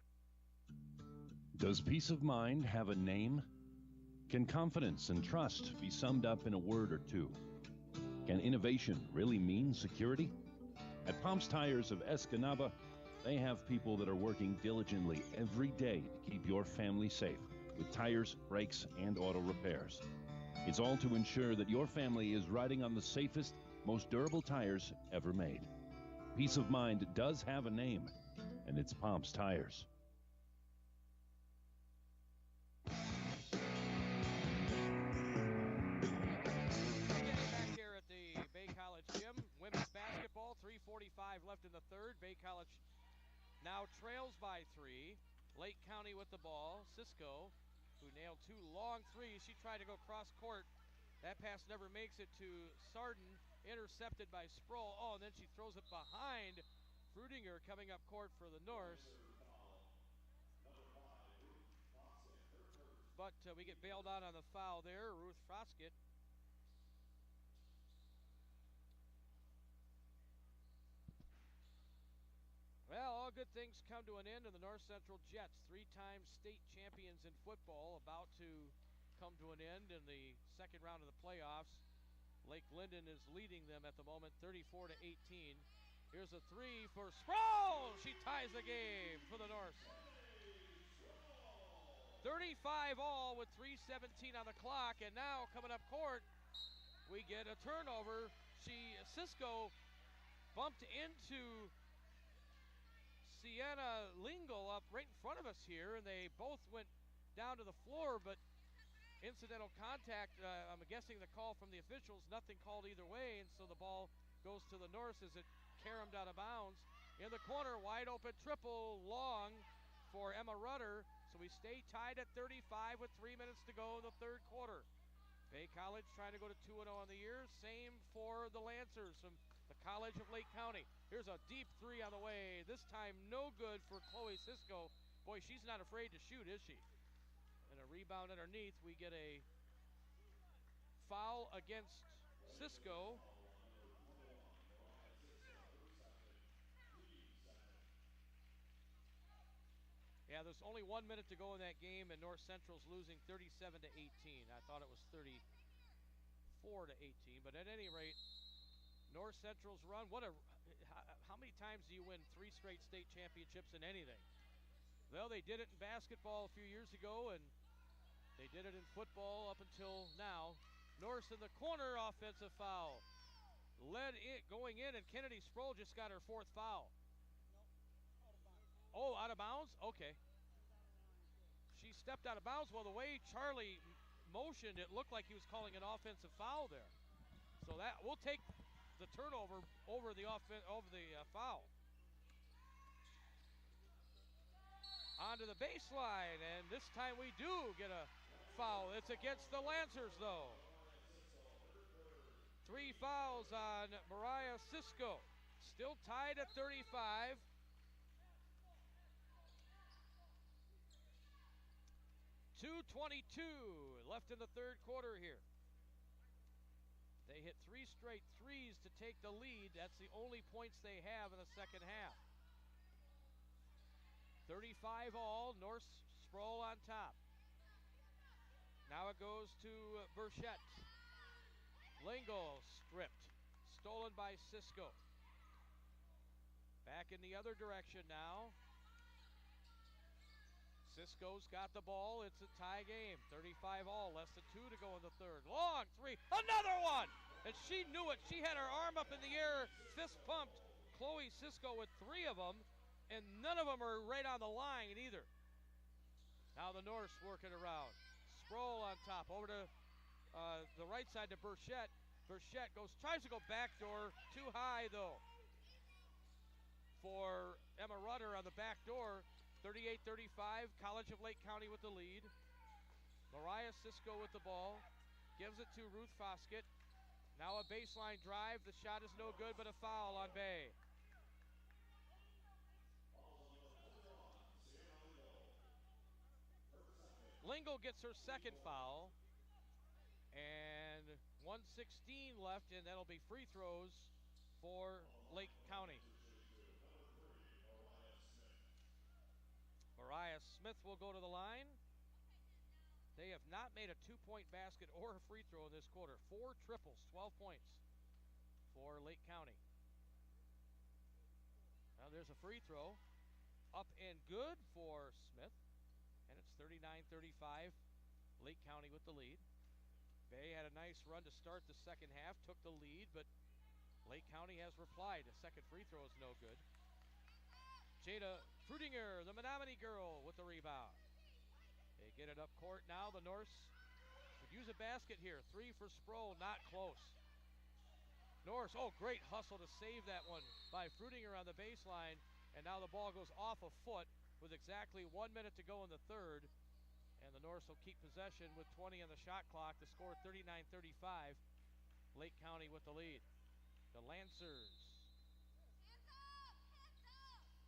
Does peace of mind have a name? Can confidence and trust be summed up in a word or two? Can innovation really mean security? At Pomps Tires of Escanaba, they have people that are working diligently every day to keep your family safe with tires, brakes, and auto repairs. It's all to ensure that your family is riding on the safest, most durable tires ever made. Peace of mind does have a name, and it's Pomps Tires. Back here at the Bay College gym, women's basketball, 3:45 left in the third. Bay College now trails by 3. Lake County with the ball. Cisco, who nailed 2 long threes. She tried to go cross court. That pass never makes it to Sarden. Intercepted by Sproul. Oh, and then she throws it behind Frudinger coming up court for the Norse. But we get bailed out on the foul there. Ruth Foskett. Well, all good things come to an end, and the North Central Jets, 3-time state champions in football, about to come to an end in the second round of the playoffs. Lake Linden is leading them at the moment, 34-18. Here's a 3 for Sproul. She ties the game for the North. 35 all with 3:17 on the clock, and now coming up court, we get a turnover. Cisco bumped into Sienna Lingle up right in front of us here, and they both went down to the floor, but incidental contact, I'm guessing the call from the officials, nothing called either way, and so the ball goes to the North as it caromed out of bounds. In the corner, wide open triple, long for Emma Rudder, so we stay tied at 35 with 3 minutes to go in the third quarter. Bay College trying to go to 2-0 on the year, same for the Lancers from the College of Lake County. Here's a deep 3 on the way. This time no good for Chloe Cisco. Boy, she's not afraid to shoot, is she? And a rebound underneath. We get a foul against Cisco. Yeah, there's only 1 minute to go in that game, and North Central's losing 37-18. I thought it was 34-18, but at any rate, North Central's run. How many times do you win 3 straight state championships in anything? Well, they did it in basketball a few years ago, and they did it in football up until now. North in the corner, offensive foul. Going in, and Kennedy Sproul just got her 4th foul. Oh, out of bounds? Okay. She stepped out of bounds. Well, the way Charlie motioned, it looked like he was calling an offensive foul there. So that we'll take the turnover over the foul. Onto the baseline, and this time we do get a foul. It's against the Lancers, though. 3 fouls on Mariah Cisco. Still tied at 35. 2:22 left in the third quarter here. They hit 3 straight threes to take the lead. That's the only points they have in the second half. 35 all, North Sproul on top. Now it goes to Burchett. Lingle stripped, stolen by Cisco. Back in the other direction now. Cisco's got the ball. It's a tie game. 35 all, less than 2 to go in the third. Long three, another one! And she knew it. She had her arm up in the air, fist pumped. Chloe Cisco with 3 of them, and none of them are right on the line either. Now the Norse working around. Sproul on top, over to the right side to Burchett. Burchett tries to go backdoor, too high though. For Emma Rutter on the back door. 38-35, College of Lake County with the lead. Mariah Cisco with the ball. Gives it to Ruth Foskett. Now a baseline drive. The shot is no good, but a foul on Bay. Lingle gets her second foul. And 1:16 left, and that'll be free throws for Lake County. Mariah Smith will go to the line. They have not made a 2-point basket or a free throw in this quarter. 4 triples, 12 points for Lake County. Now there's a free throw. Up and good for Smith. And it's 39-35. Lake County with the lead. Bay had a nice run to start the second half. Took the lead, but Lake County has replied. The second free throw is no good. Jada Frudinger, the Menominee girl, with the rebound. They get it up court now. The Norse could use a basket here. 3 for Sproul, not close. Norse, great hustle to save that one by Frudinger on the baseline. And now the ball goes off a foot with exactly 1 minute to go in the third. And the Norse will keep possession with 20 on the shot clock. The score 39-35. Lake County with the lead. The Lancers.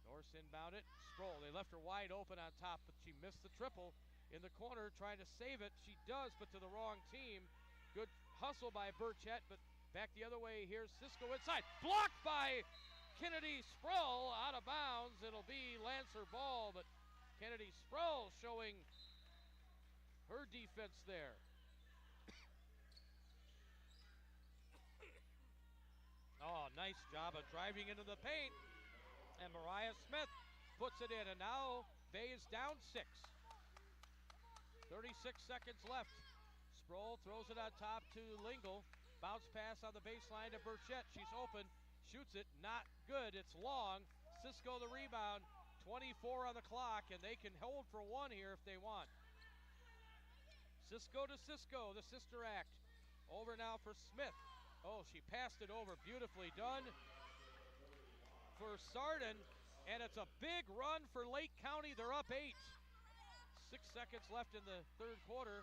Norse inbound it. Sproul, they left her wide open on top, but she missed the triple in the corner, trying to save it. She does, but to the wrong team. Good hustle by Burchett, but back the other way. Here's Cisco inside. Blocked by Kennedy Sproul, out of bounds. It'll be Lancer ball, but Kennedy Sproul showing her defense there. Nice job of driving into the paint. And Mariah Smith puts it in, and now Bay is down 6. 36 seconds left. Sproul throws it on top to Lingle. Bounce pass on the baseline to Burchett. She's open, shoots it, not good. It's long. Cisco the rebound. 24 on the clock, and they can hold for 1 here if they want. Cisco to Cisco, the sister act. Over now for Smith. She passed it over. Beautifully done for Sarden, and it's a big run for Lake County. They're up 8. 6 seconds left in the third quarter.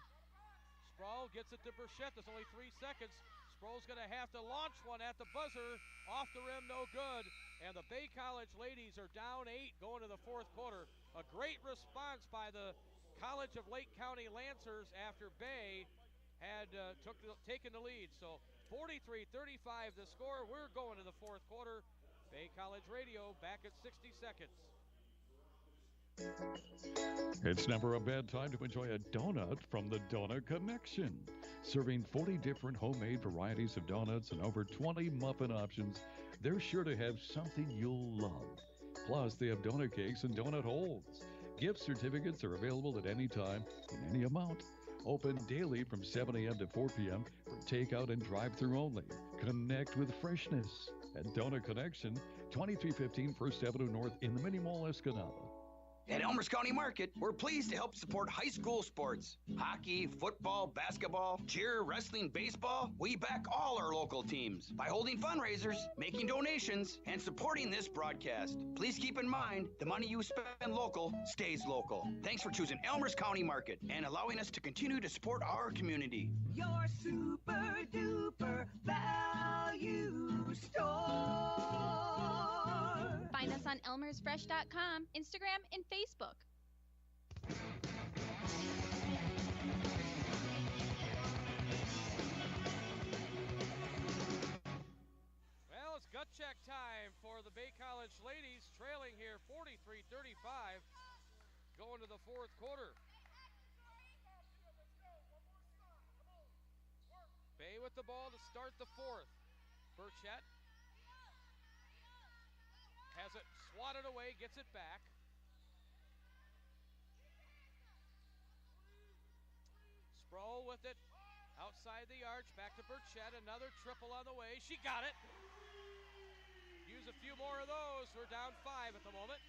Sproul gets it to Burchett. There's only 3 seconds. Sproul's going to have to launch one at the buzzer. Off the rim, no good. And the Bay College ladies are down 8 going to the fourth quarter. A great response by the College of Lake County Lancers after Bay had taken the lead. So 43-35 the score. We're going to the fourth quarter. Bay College Radio back at 60 seconds. It's never a bad time to enjoy a donut from the Donut Connection. Serving 40 different homemade varieties of donuts and over 20 muffin options, they're sure to have something you'll love. Plus, they have donut cakes and donut holes. Gift certificates are available at any time in any amount. Open daily from 7 a.m. to 4 p.m. for takeout and drive-thru only. Connect with freshness at Donut Connection, 2315 First Avenue North in the Mini Mall, Escanaba. At Elmers County Market, we're pleased to help support high school sports. Hockey, football, basketball, cheer, wrestling, baseball. We back all our local teams by holding fundraisers, making donations, and supporting this broadcast. Please keep in mind, the money you spend local stays local. Thanks for choosing Elmers County Market and allowing us to continue to support our community. Your super duper value store. Find us on elmersfresh.com, Instagram, and Facebook. into the fourth quarter. Bay with the ball to start the fourth. Burchett has it swatted away, gets it back. Sproul with it outside the arch, back to Burchett. Another triple on the way. She got it. Use a few more of those. We're down 5 at the moment.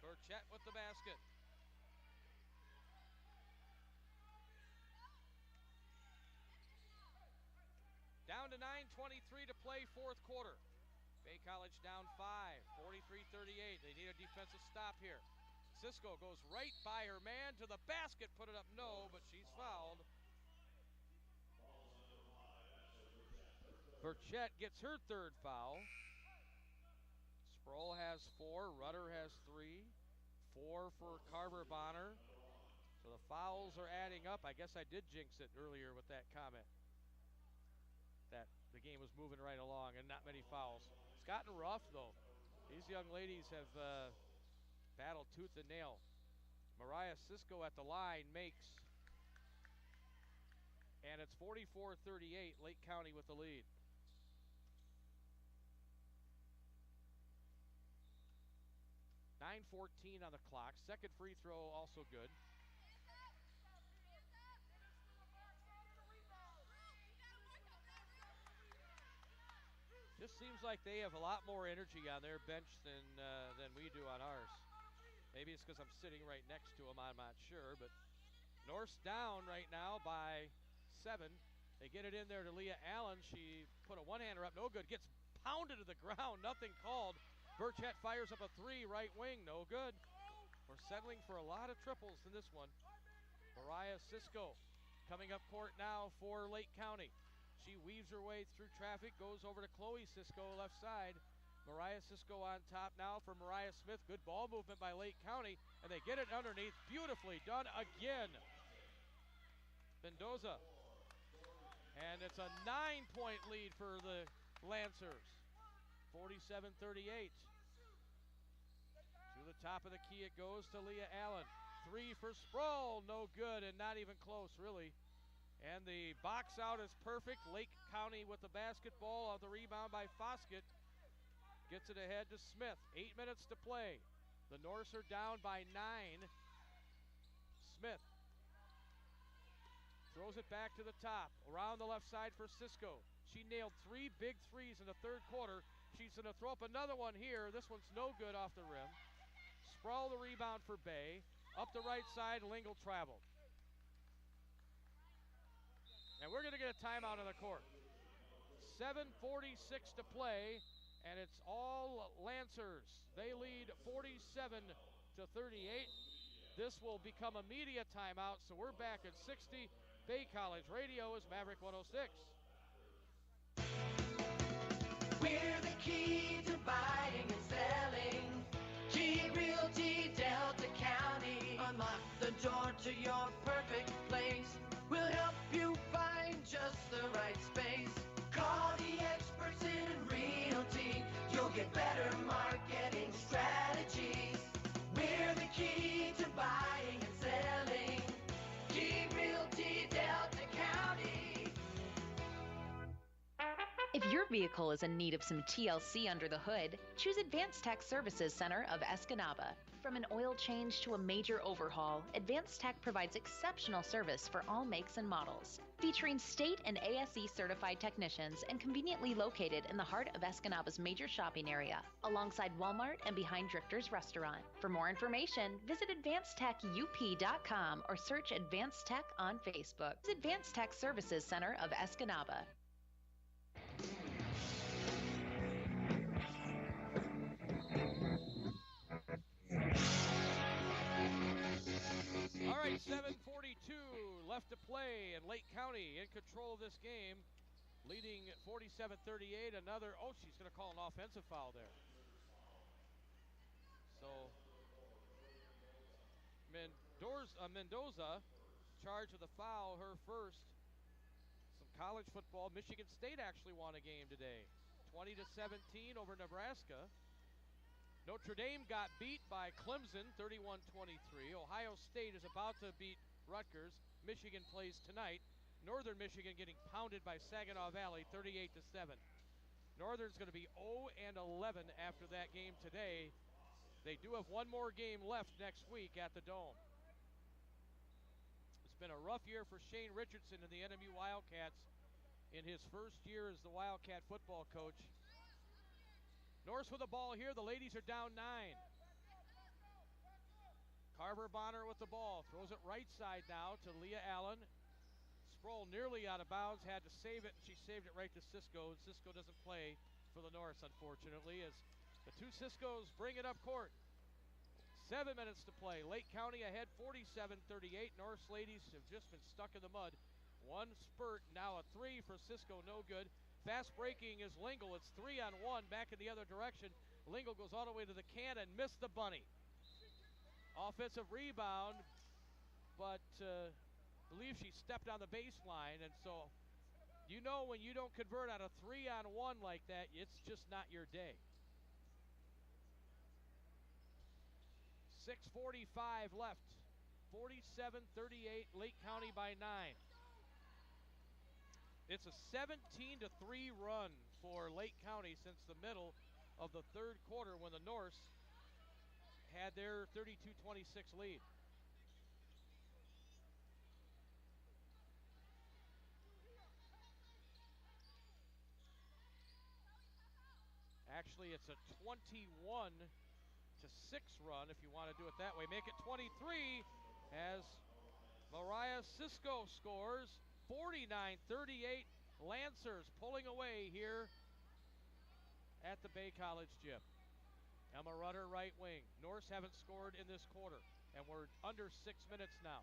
Burchett with the basket. Down to 9:23 to play, fourth quarter. Bay College down 5, 43-38. They need a defensive stop here. Cisco goes right by her man to the basket, put it up, no, but she's fouled. Burchett gets her third foul. Sproul has 4, Rudder has 3, 4 for Carver Bonner. So the fouls are adding up. I guess I did jinx it earlier with that comment, that the game was moving right along and not many fouls. It's gotten rough, though. These young ladies have battled tooth and nail. Mariah Cisco at the line makes, and it's 44-38, Lake County with the lead. .9:14 on the clock. Second free throw also good. Just seems like they have a lot more energy on their bench than we do on ours. Maybe it's because I'm sitting right next to them, I'm not sure. But North's down right now by 7. They get it in there to Leah Allen. She put a one-hander up, no good. Gets pounded to the ground, nothing called. Burchett fires up a 3, right wing, no good. We're settling for a lot of triples in this one. Mariah Cisco coming up court now for Lake County. She weaves her way through traffic, goes over to Chloe Cisco, left side. Mariah Cisco on top now for Mariah Smith. Good ball movement by Lake County, and they get it underneath. Beautifully done again. Mendoza. And it's a 9-point lead for the Lancers. 47-38. To the top of the key it goes to Leah Allen. 3 for Sproul, no good, and not even close, really. And the box out is perfect. Lake County with the basketball, of the rebound by Foskett. Gets it ahead to Smith. 8 minutes to play. The Norse are down by 9. Smith throws it back to the top. Around the left side for Cisco. She nailed 3 big threes in the third quarter. She's going to throw up another one here. This one's no good off the rim. Sproul the rebound for Bay. Up the right side, Lingle traveled. And we're going to get a timeout on the court. 7:46 to play, and it's all Lancers. They lead 47-38. This will become a media timeout, so we're back at 60. Bay College Radio is Maverick 106. We're the key to buying and selling. G Realty Delta County. Unlock the door to your perfect place. We'll help you find just the right space. Call the experts in realty. You'll get better marketing strategies. We're the key to buying and selling. G Realty Delta County. If your vehicle is in need of some TLC under the hood, choose Advanced Tech Services Center of Escanaba. From an oil change to a major overhaul, Advanced Tech provides exceptional service for all makes and models. Featuring state and ASE certified technicians and conveniently located in the heart of Escanaba's major shopping area, alongside Walmart and behind Drifter's Restaurant. For more information, visit AdvancedTechUP.com or search Advanced Tech on Facebook. Advanced Tech Services Center of Escanaba. All right, 7:42 left to play, and Lake County in control of this game, leading 47-38. Another, she's going to call an offensive foul there. So Mendoza charged with a foul, her first. Some college football. Michigan State actually won a game today, 20-17 over Nebraska. Notre Dame got beat by Clemson 31-23. Ohio State is about to beat Rutgers. Michigan plays tonight. Northern Michigan getting pounded by Saginaw Valley 38-7. Northern's going to be 0-11 after that game today. They do have one more game left next week at the Dome. It's been a rough year for Shane Richardson and the NMU Wildcats in his first year as the Wildcat football coach. Norse with the ball here. The ladies are down 9. Carver Bonner with the ball. Throws it right side now to Leah Allen. Sproul nearly out of bounds. Had to save it, and she saved it right to Cisco. And Cisco doesn't play for the Norse, unfortunately, as the two Ciscos bring it up court. 7 minutes to play. Lake County ahead 47-38. Norse ladies have just been stuck in the mud. One spurt, now a 3 for Cisco, no good. Fast breaking is Lingle. It's 3-on-1 back in the other direction. Lingle goes all the way to the can and missed the bunny. Offensive rebound, but I believe she stepped on the baseline, and so you know when you don't convert on a 3-on-1 like that, it's just not your day. 6:45 left. 47-38, Lake County by 9. It's a 17-3 run for Lake County since the middle of the third quarter when the Norse had their 32-26 lead. Actually, it's a 21-6 run if you want to do it that way. Make it 23 as Mariah Cisco scores. 49-38, Lancers pulling away here at the Bay College gym. Emma Rudder, right wing. Norse haven't scored in this quarter, and we're under 6 minutes now.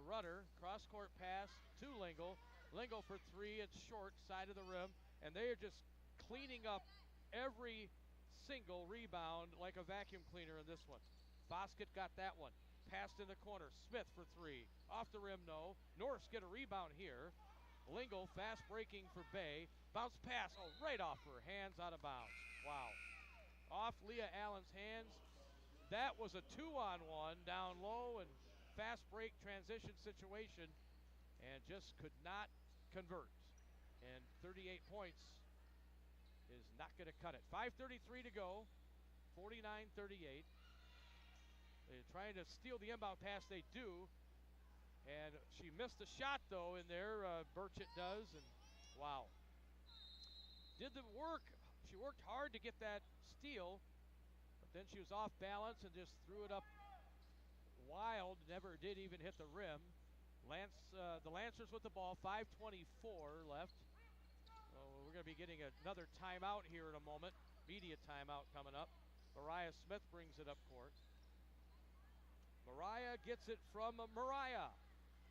Rudder, cross-court pass to Lingle. Lingle for 3, it's short, side of the rim, and they are just cleaning up every single rebound like a vacuum cleaner in this one. Foskett got that one. Passed in the corner. Smith for 3. Off the rim, no. Norse get a rebound here. Lingle fast breaking for Bay. Bounce pass, right off her hands, out of bounds. Wow. Off Leah Allen's hands. That was a 2-on-1 down low and fast break transition situation and just could not convert. And 38 points is not going to cut it. 5:33 to go. 49-38. They're trying to steal the inbound pass. They do. And she missed a shot, though, in there. Burchett does. And wow. Did the work. She worked hard to get that steal. But then she was off balance and just threw it up wild. Never did even hit the rim. The Lancers with the ball. 5:24 left. We're going to be getting another timeout here in a moment. Media timeout coming up. Mariah Smith brings it up court. Mariah gets it from Mariah,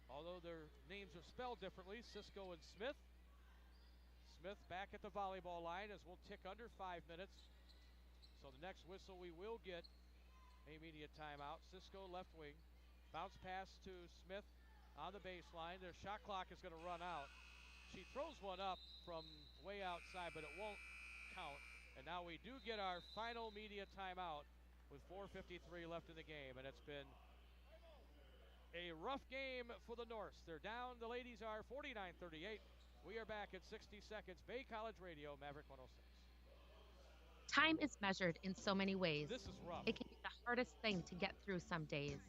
although their names are spelled differently, Cisco and Smith. Smith back at the volleyball line as we'll tick under 5 minutes. So the next whistle we will get a media timeout. Cisco left wing. Bounce pass to Smith on the baseline. Their shot clock is going to run out. She throws one up from way outside, but it won't count. And now we do get our final media timeout with 4:53 left in the game, and it's been a rough game for the Norse. They're down. The ladies are 49-38. We are back at 60 seconds. Bay College Radio, Maverick 106. Time is measured in so many ways. This is rough. It can be the hardest thing to get through some days.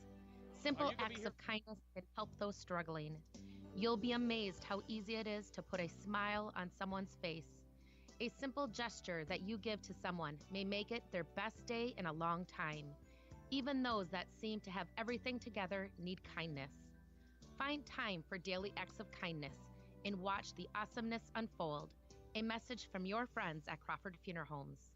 Simple acts of kindness can help those struggling. You'll be amazed how easy it is to put a smile on someone's face. A simple gesture that you give to someone may make it their best day in a long time. Even those that seem to have everything together need kindness. Find time for daily acts of kindness and watch the awesomeness unfold. A message from your friends at Crawford Funeral Homes.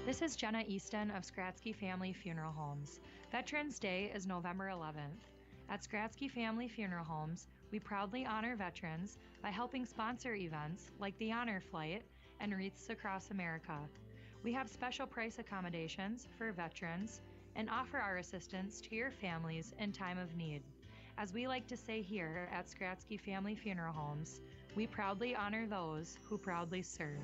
This is Jenna Easton of Skratsky Family Funeral Homes. Veterans Day is November 11th. At Skratsky Family Funeral Homes, we proudly honor veterans by helping sponsor events like the Honor Flight and Wreaths Across America. We have special price accommodations for veterans and offer our assistance to your families in time of need. As we like to say here at Skratsky Family Funeral Homes, We proudly honor those who proudly serve.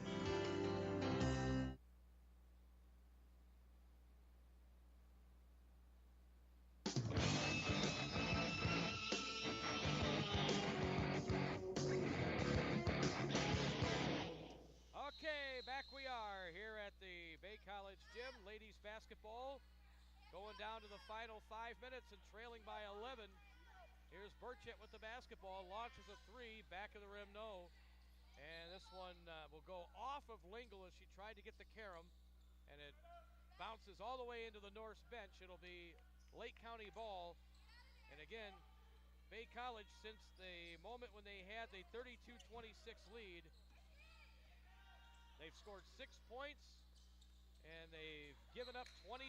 Okay, back we are here at the Bay College Gym. Ladies basketball going down to the final 5 minutes and trailing by 11. Here's Burchett with the basketball, launches a three, back of the rim, no. And this one will go off of Lingle as she tried to get the carom, and it bounces all the way into the Norse bench. It'll be Lake County ball. And again, Bay College, since the moment when they had the 32-26 lead, they've scored 6 points, and they've given up 23.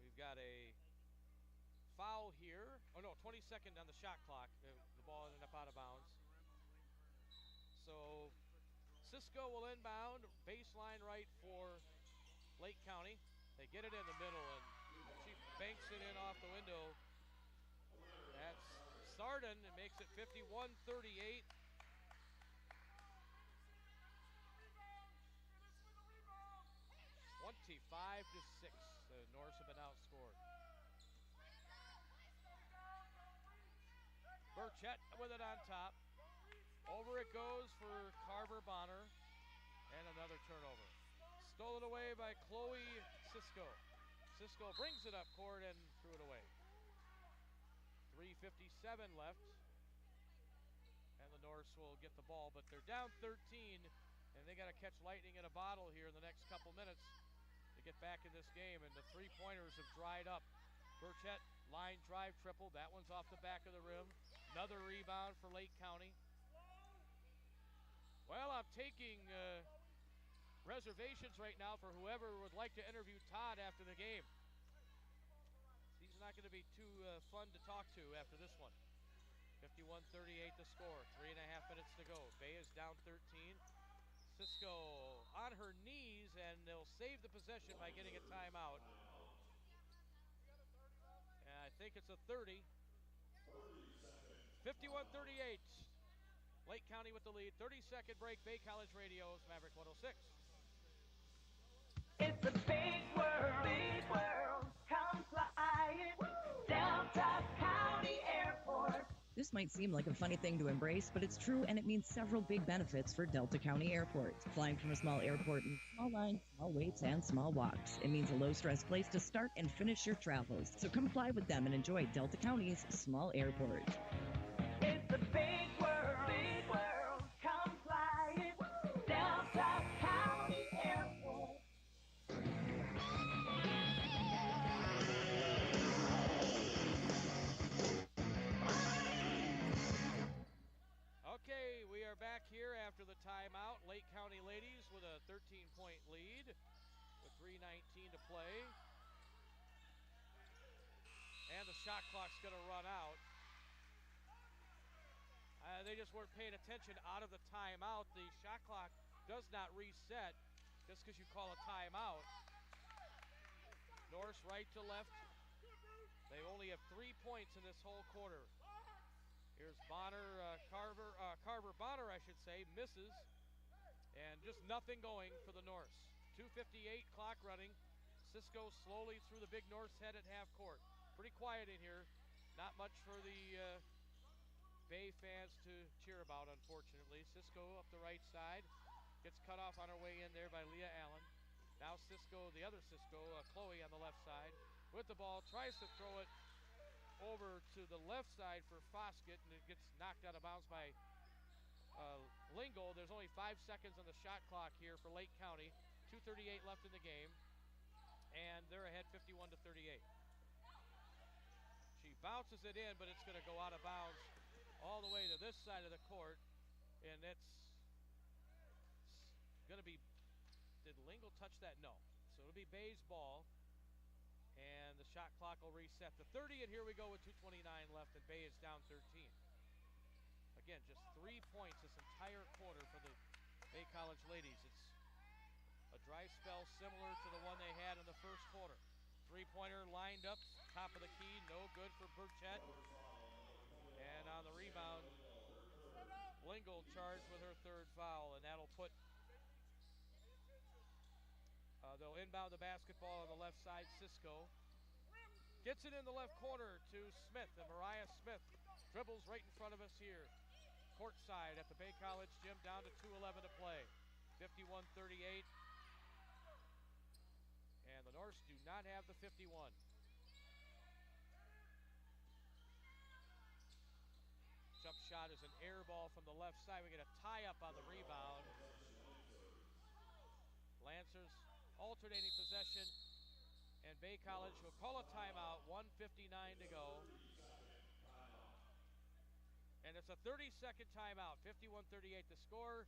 We've got a foul here. Oh, no, 22nd on the shot clock. The ball ended up out of bounds. So Cisco will inbound, baseline right for Lake County. They get it in the middle, and she banks it in off the window. That's Sarden. It makes it 51-38. (25-6). The Norse have been outscored. Burchett with it on top. Over it goes for Carver Bonner. And another turnover. Stolen away by Chloe Cisco. Cisco brings it up court and threw it away. 3:57 left. And the Norse will get the ball, but they're down 13, and they got to catch lightning in a bottle here in the next couple minutes to get back in this game, and the three-pointers have dried up. Burchett, line drive triple. That one's off the back of the rim. Another rebound for Lake County. Well, I'm taking reservations right now for whoever would like to interview Todd after the game. He's not going to be too fun to talk to after this one. 51-38 the score. 3.5 minutes to go. Bay is down 13. Cisco on her knees, and they'll save the possession by getting a timeout. And I think it's a 30. 51-38. Lake County with the lead. 30-second break. Bay College Radio's Maverick 106. It's a big world, come flying down Top County Airport. This might seem like a funny thing to embrace, but it's true, and it means several big benefits for Delta County Airport. Flying from a small airport means small lines, small waits, and small walks. It means a low-stress place to start and finish your travels. So come fly with them and enjoy Delta County's small airport. It's a big world, come flying down Top County Airport. Okay, we are back here after the timeout. Lake County ladies with a 13-point lead with 3:19 to play. And the shot clock's going to run out. They just weren't paying attention out of the timeout. The shot clock does not reset just because you call a timeout. Norse right to left. They only have 3 points in this whole quarter. Here's Carver Bonner, I should say, misses. And just nothing going for the Norse. 2:58 clock running. Cisco slowly through the big Norse head at half court. Pretty quiet in here. Not much for the Bay fans to cheer about, unfortunately. Cisco up the right side. Gets cut off on her way in there by Leah Allen. Now Cisco, the other Cisco, Chloe on the left side. With the ball, tries to throw it over to the left side for Foskett, and it gets knocked out of bounds by Lingle. There's only 5 seconds on the shot clock here for Lake County. 2:38 left in the game, and they're ahead 51-38. She bounces it in, but it's going to go out of bounds all the way to this side of the court, and it's going to be, did Lingle touch that? No. So it'll be Bay's ball, and the shot clock will reset to 30, and here we go with 2:29 left, and Bay is down 13. Again, just 3 points this entire quarter for the Bay College ladies. It's a dry spell similar to the one they had in the first quarter. Three-pointer lined up, top of the key, no good for Burchett. And on the rebound, Lingle charged with her third foul, and that'll put. They'll inbound the basketball on the left side. Cisco gets it in the left corner to Smith, and Mariah Smith dribbles right in front of us here. Courtside at the Bay College gym, down to 2:11 to play. 51-38. And the Norse do not have the 51. Jump shot is an air ball from the left side. We get a tie-up on the rebound. Lancers alternating possession, and Bay College will call a timeout, 1:59 to go. And it's a 30-second timeout, 51-38 the score.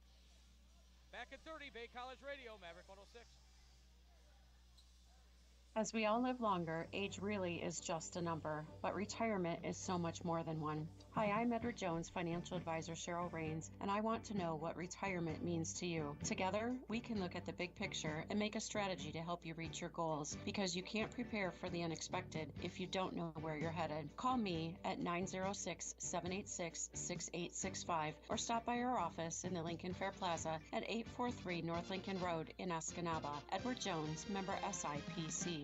Back at 30, Bay College Radio, Maverick 106. As we all live longer, age really is just a number, but retirement is so much more than one. Hi, I'm Edward Jones, financial advisor Cheryl Rains, and I want to know what retirement means to you. Together, we can look at the big picture and make a strategy to help you reach your goals, because you can't prepare for the unexpected if you don't know where you're headed. Call me at 906-786-6865 or stop by our office in the Lincoln Fair Plaza at 843 North Lincoln Road in Escanaba. Edward Jones, member SIPC.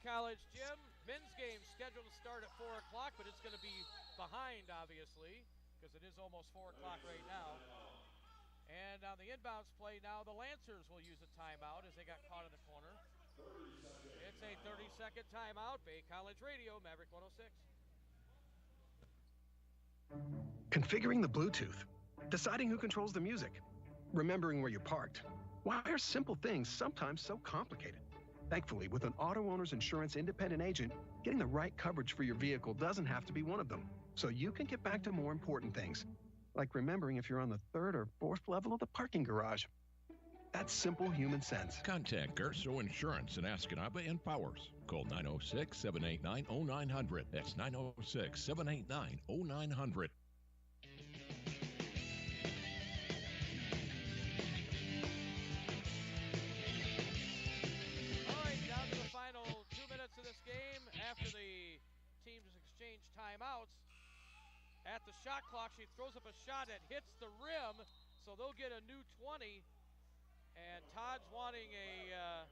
College gym. Men's game scheduled to start at 4 o'clock, but it's going to be behind, obviously, because it is almost 4 o'clock right now. And on the inbounds play now, the Lancers will use a timeout as they got caught in the corner. It's a 30-second timeout. Bay College Radio, Maverick 106. Configuring the Bluetooth, deciding who controls the music, remembering where you parked. Why are simple things sometimes so complicated? Thankfully, with an auto owner's insurance independent agent, getting the right coverage for your vehicle doesn't have to be one of them. So you can get back to more important things, like remembering if you're on the third or fourth level of the parking garage. That's simple human sense. Contact Gerso Insurance in Escanaba and Powers. Call 906-789-0900. That's 906-789-0900. Of this game after the teams exchange timeouts. At the shot clock, she throws up a shot that hits the rim, so they'll get a new 20. And Todd's wanting a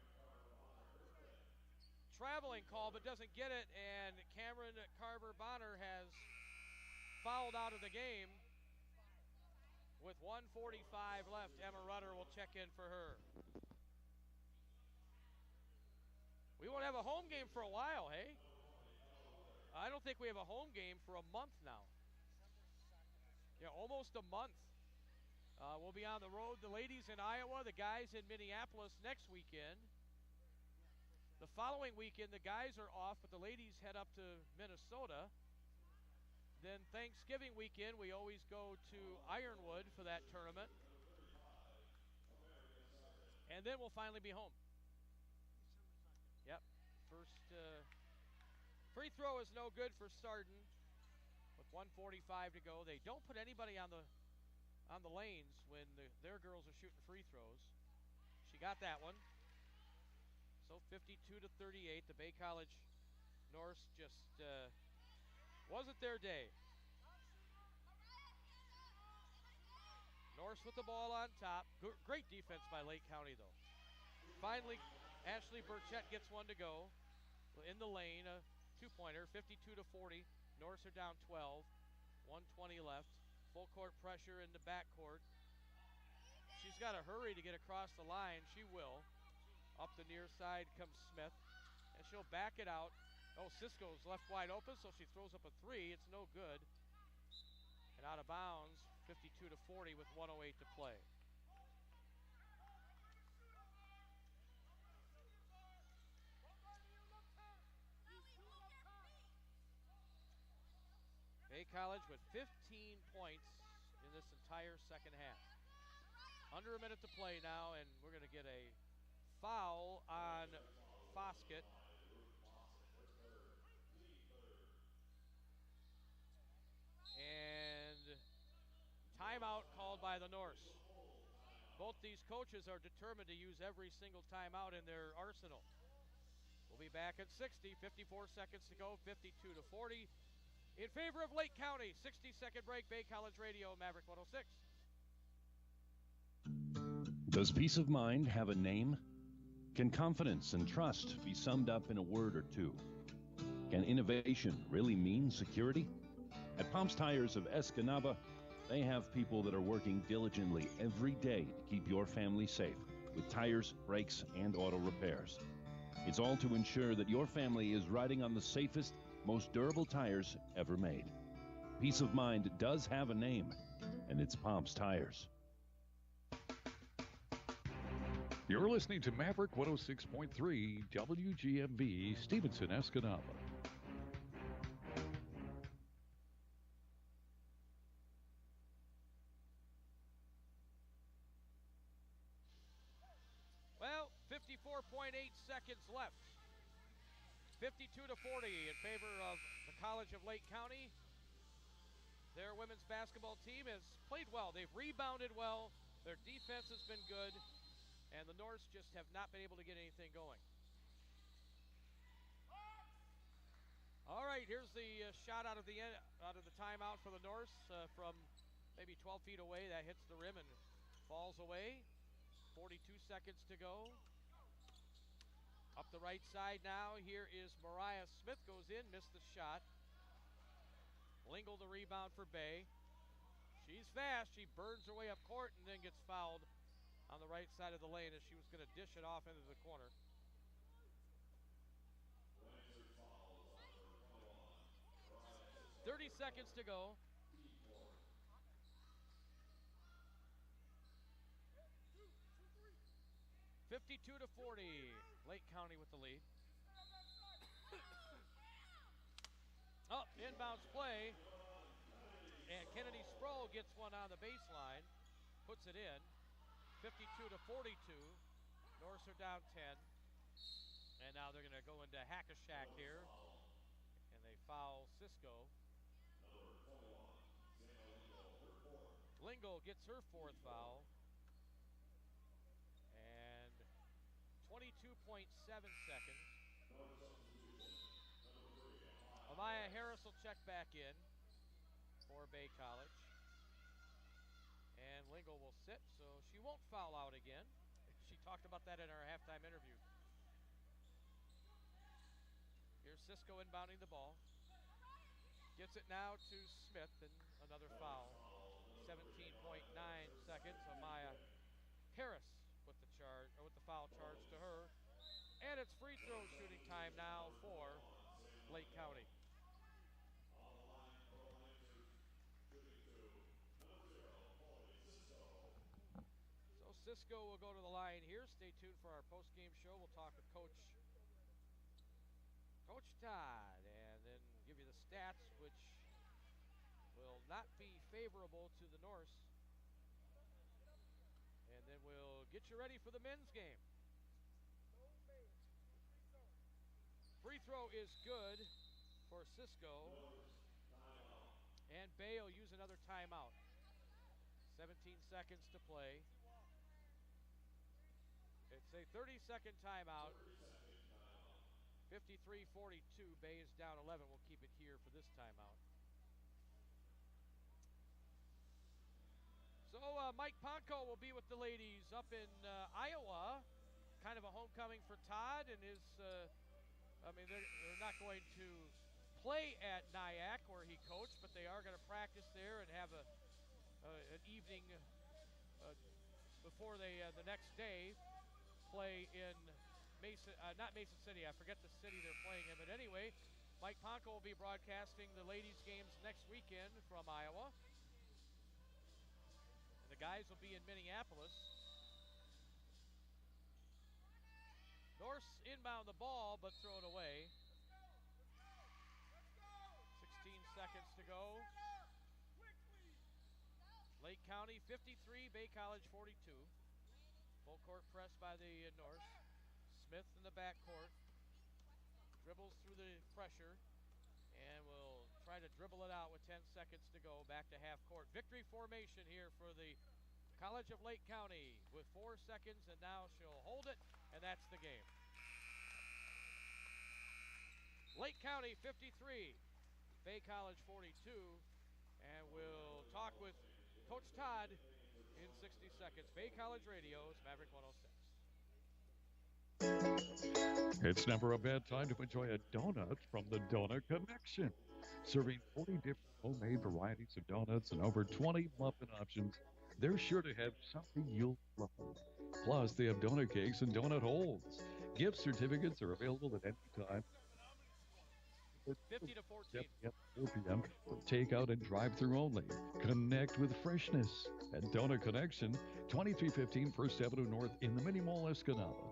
traveling call, but doesn't get it. And Cameron Carver-Bonner has fouled out of the game. With 1:45 left, Emma Rutter will check in for her. We won't have a home game for a while, hey? I don't think we have a home game for a month now. Yeah, almost a month. We'll be on the road. The ladies in Iowa, the guys in Minneapolis next weekend. The following weekend, the guys are off, but the ladies head up to Minnesota. Then Thanksgiving weekend, we always go to Ironwood for that tournament. And then we'll finally be home. Yep, first free throw is no good for Sarden with 1:45 to go. They don't put anybody on the lanes when their girls are shooting free throws. She got that one. So 52-38, the Bay College Norse just wasn't their day. Norse with the ball on top. Great defense by Lake County, though. Finally, Ashley Burchett gets one to go in the lane, a two-pointer, 52-40. Norse are down 12, 1:20 left. Full court pressure in the backcourt. She's got to hurry to get across the line. She will. Up the near side comes Smith, and she'll back it out. Oh, Cisco's left wide open, so she throws up a three. It's no good. And out of bounds, 52-40 with 1:08 to play. Bay College with 15 points in this entire second half. Under a minute to play now, and we're going to get a foul on Foskett. And timeout called by the Norse. Both these coaches are determined to use every single timeout in their arsenal. We'll be back at 60, 54 seconds to go, 52 to 40. In favor of Lake County, 60-second break, Bay College Radio, Maverick 106. Does peace of mind have a name? Can confidence and trust be summed up in a word or two? Can innovation really mean security? At Pomps Tires of Escanaba, they have people that are working diligently every day to keep your family safe with tires, brakes, and auto repairs. It's all to ensure that your family is riding on the safest, most durable tires ever made. Peace of mind does have a name, and it's Pomps Tires. You're listening to Maverick 106.3 WGMB, Stevenson, Escanaba. Well, 54.8 seconds left. 52 to 40 in favor of the College of Lake County. Their women's basketball team has played well. They've rebounded well. Their defense has been good. And the Norse just have not been able to get anything going. All right, here's the shot out of the timeout for the Norse from maybe 12 feet away. That hits the rim and falls away. 42 seconds to go. Up the right side now. Here is Mariah Smith. Goes in, missed the shot. Lingle the rebound for Bay. She's fast. She burns her way up court and then gets fouled on the right side of the lane as she was going to dish it off into the corner. .30 seconds to go. .52 to 40. Lake County with the lead. Up, inbounds play. And Kennedy Sproul gets one on the baseline. Puts it in. 52 to 42. Norse are down 10. And now they're going to go into hack-a-shack here. And they foul Cisco. Lingle gets her fourth foul. And 22.7 seconds. Amaya Harris will check back in for Bay College. And Lingle will sit, so she won't foul out again. She talked about that in our halftime interview. Here's Cisco inbounding the ball. Gets it now to Smith, and another foul. 17.9 seconds. Amaya Harris with the foul charge to her. And it's free throw shooting time now for Lake County. So Cisco will go to the line here. Stay tuned for our post-game show. We'll talk with Coach Todd and then give you the stats, which will not be favorable to the Norse. And then we'll get you ready for the men's game. Free throw is good for Cisco. And Bay will use another timeout. 17 seconds to play. It's a 30-second timeout. 53-42. Bay is down 11. We'll keep it here for this timeout. So Mike Ponko will be with the ladies up in Iowa. Kind of a homecoming for Todd and his, they're not going to play at Nyack where he coached, but they are going to practice there and have an evening before they, the next day, play in not Mason City. I forget the city they're playing in, but anyway, Mike Ponko will be broadcasting the ladies' games next weekend from Iowa. The guys will be in Minneapolis. Norse inbound the ball, but throw it away. 16 seconds to go. Lake County 53, Bay College 42. Full court press by the Norse. Smith in the backcourt. Dribbles through the pressure. And will try to dribble it out with 10 seconds to go. Back to half court. Victory formation here for the College of Lake County with 4 seconds, and now she'll hold it, and that's the game. Lake County 53, Bay College 42, and we'll talk with Coach Todd in 60 seconds. Bay College Radio's Maverick 106. It's never a bad time to enjoy a donut from the Donut Connection. Serving 40 different homemade varieties of donuts and over 20 muffin options, they're sure to have something you'll love. Plus, they have donut cakes and donut holes. Gift certificates are available at any time. 50 to 14. 4 p.m. for takeout and drive-through only. Connect with freshness at Donut Connection, 2315 First Avenue North in the Mini Mall, Escanaba.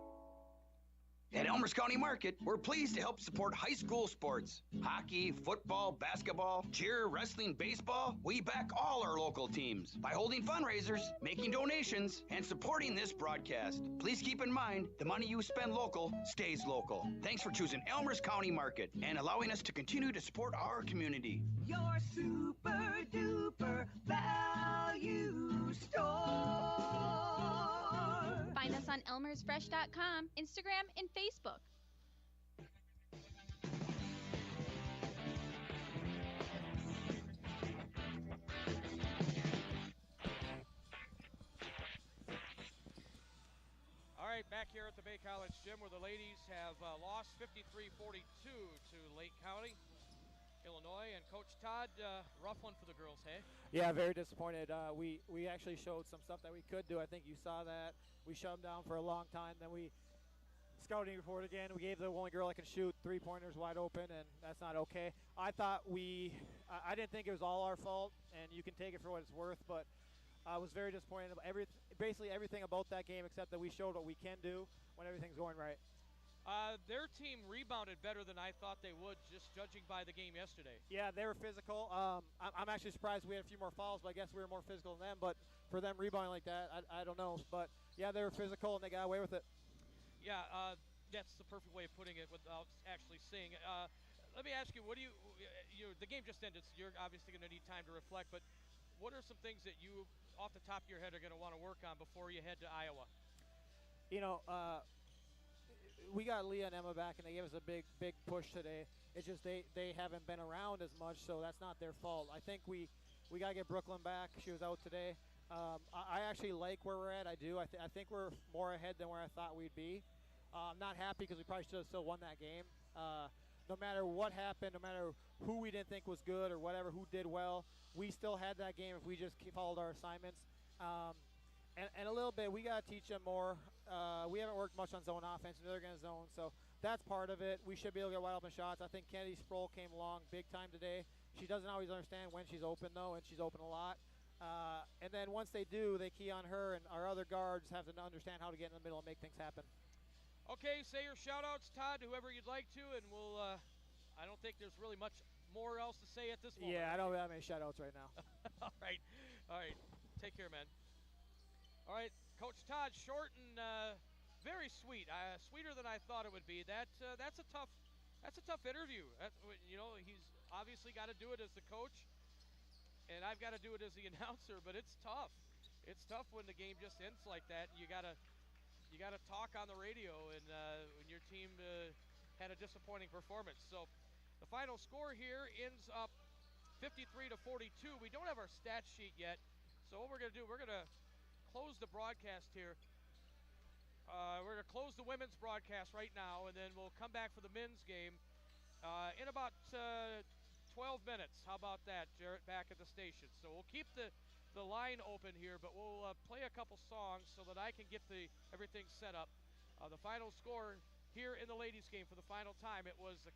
At Elmers County Market, we're pleased to help support high school sports. Hockey, football, basketball, cheer, wrestling, baseball. We back all our local teams by holding fundraisers, making donations, and supporting this broadcast. Please keep in mind, the money you spend local stays local. Thanks for choosing Elmers County Market and allowing us to continue to support our community. Your super duper value store. Find us on elmersfresh.com, Instagram, and Facebook. All right, back here at the Bay College Gym where the ladies have lost 53-42 to Lake County, Illinois. And Coach Todd, rough one for the girls, hey? Yeah, very disappointed. We actually showed some stuff that we could do. I think you saw that. We shut them down for a long time. Then we scouting report again. We gave the only girl that can shoot 3-pointers wide open, and that's not okay. I thought I didn't think it was all our fault, and you can take it for what it's worth, but I was very disappointed about basically everything about that game except that we showed what we can do when everything's going right. Their team rebounded better than I thought they would, just judging by the game yesterday. Yeah, they were physical. I'm actually surprised we had a few more fouls, but I guess we were more physical than them. But for them rebounding like that, I don't know. But, yeah, they were physical, and they got away with it. Yeah, that's the perfect way of putting it without actually saying it. Let me ask you, the game just ended, so you're obviously going to need time to reflect, but what are some things that you, off the top of your head, are going to want to work on before you head to Iowa? We got Leah and Emma back, and they gave us a big push today. It's just they haven't been around as much, so that's not their fault. I think we got to get Brooklyn back. She was out today. I actually like where we're at. I do. I think we're more ahead than where I thought we'd be. I'm not happy because we probably should have still won that game. No matter what happened, no matter who we didn't think was good or whatever, who did well, we still had that game if we just followed our assignments. And a little bit, we got to teach them more. We haven't worked much on zone offense, and they're going to zone, so that's part of it. We should be able to get wide open shots. I think Kennedy Sproul came along big time today. She doesn't always understand when she's open, though, and she's open a lot. And then once they do, they key on her, and our other guards have to understand how to get in the middle and make things happen. Okay, say your shout-outs, Todd, whoever you'd like to, and we'll I don't think there's really much more else to say at this moment. Yeah, I don't have any shout-outs right now. All right. Take care, man. All right, Coach Todd, short and very sweet. Sweeter than I thought it would be. That's a tough interview. He's obviously got to do it as the coach, and I've got to do it as the announcer. But it's tough. It's tough when the game just ends like that. You gotta talk on the radio, and when your team had a disappointing performance. So the final score here ends up 53-42. We don't have our stat sheet yet, so what we're gonna do, we're gonna close the broadcast here. We're going to close the women's broadcast right now, and then we'll come back for the men's game in about 12 minutes. How about that, Jarrett, back at the station? So we'll keep the line open here, but we'll play a couple songs so that I can get everything set up. The final score here in the ladies' game for the final time, it was the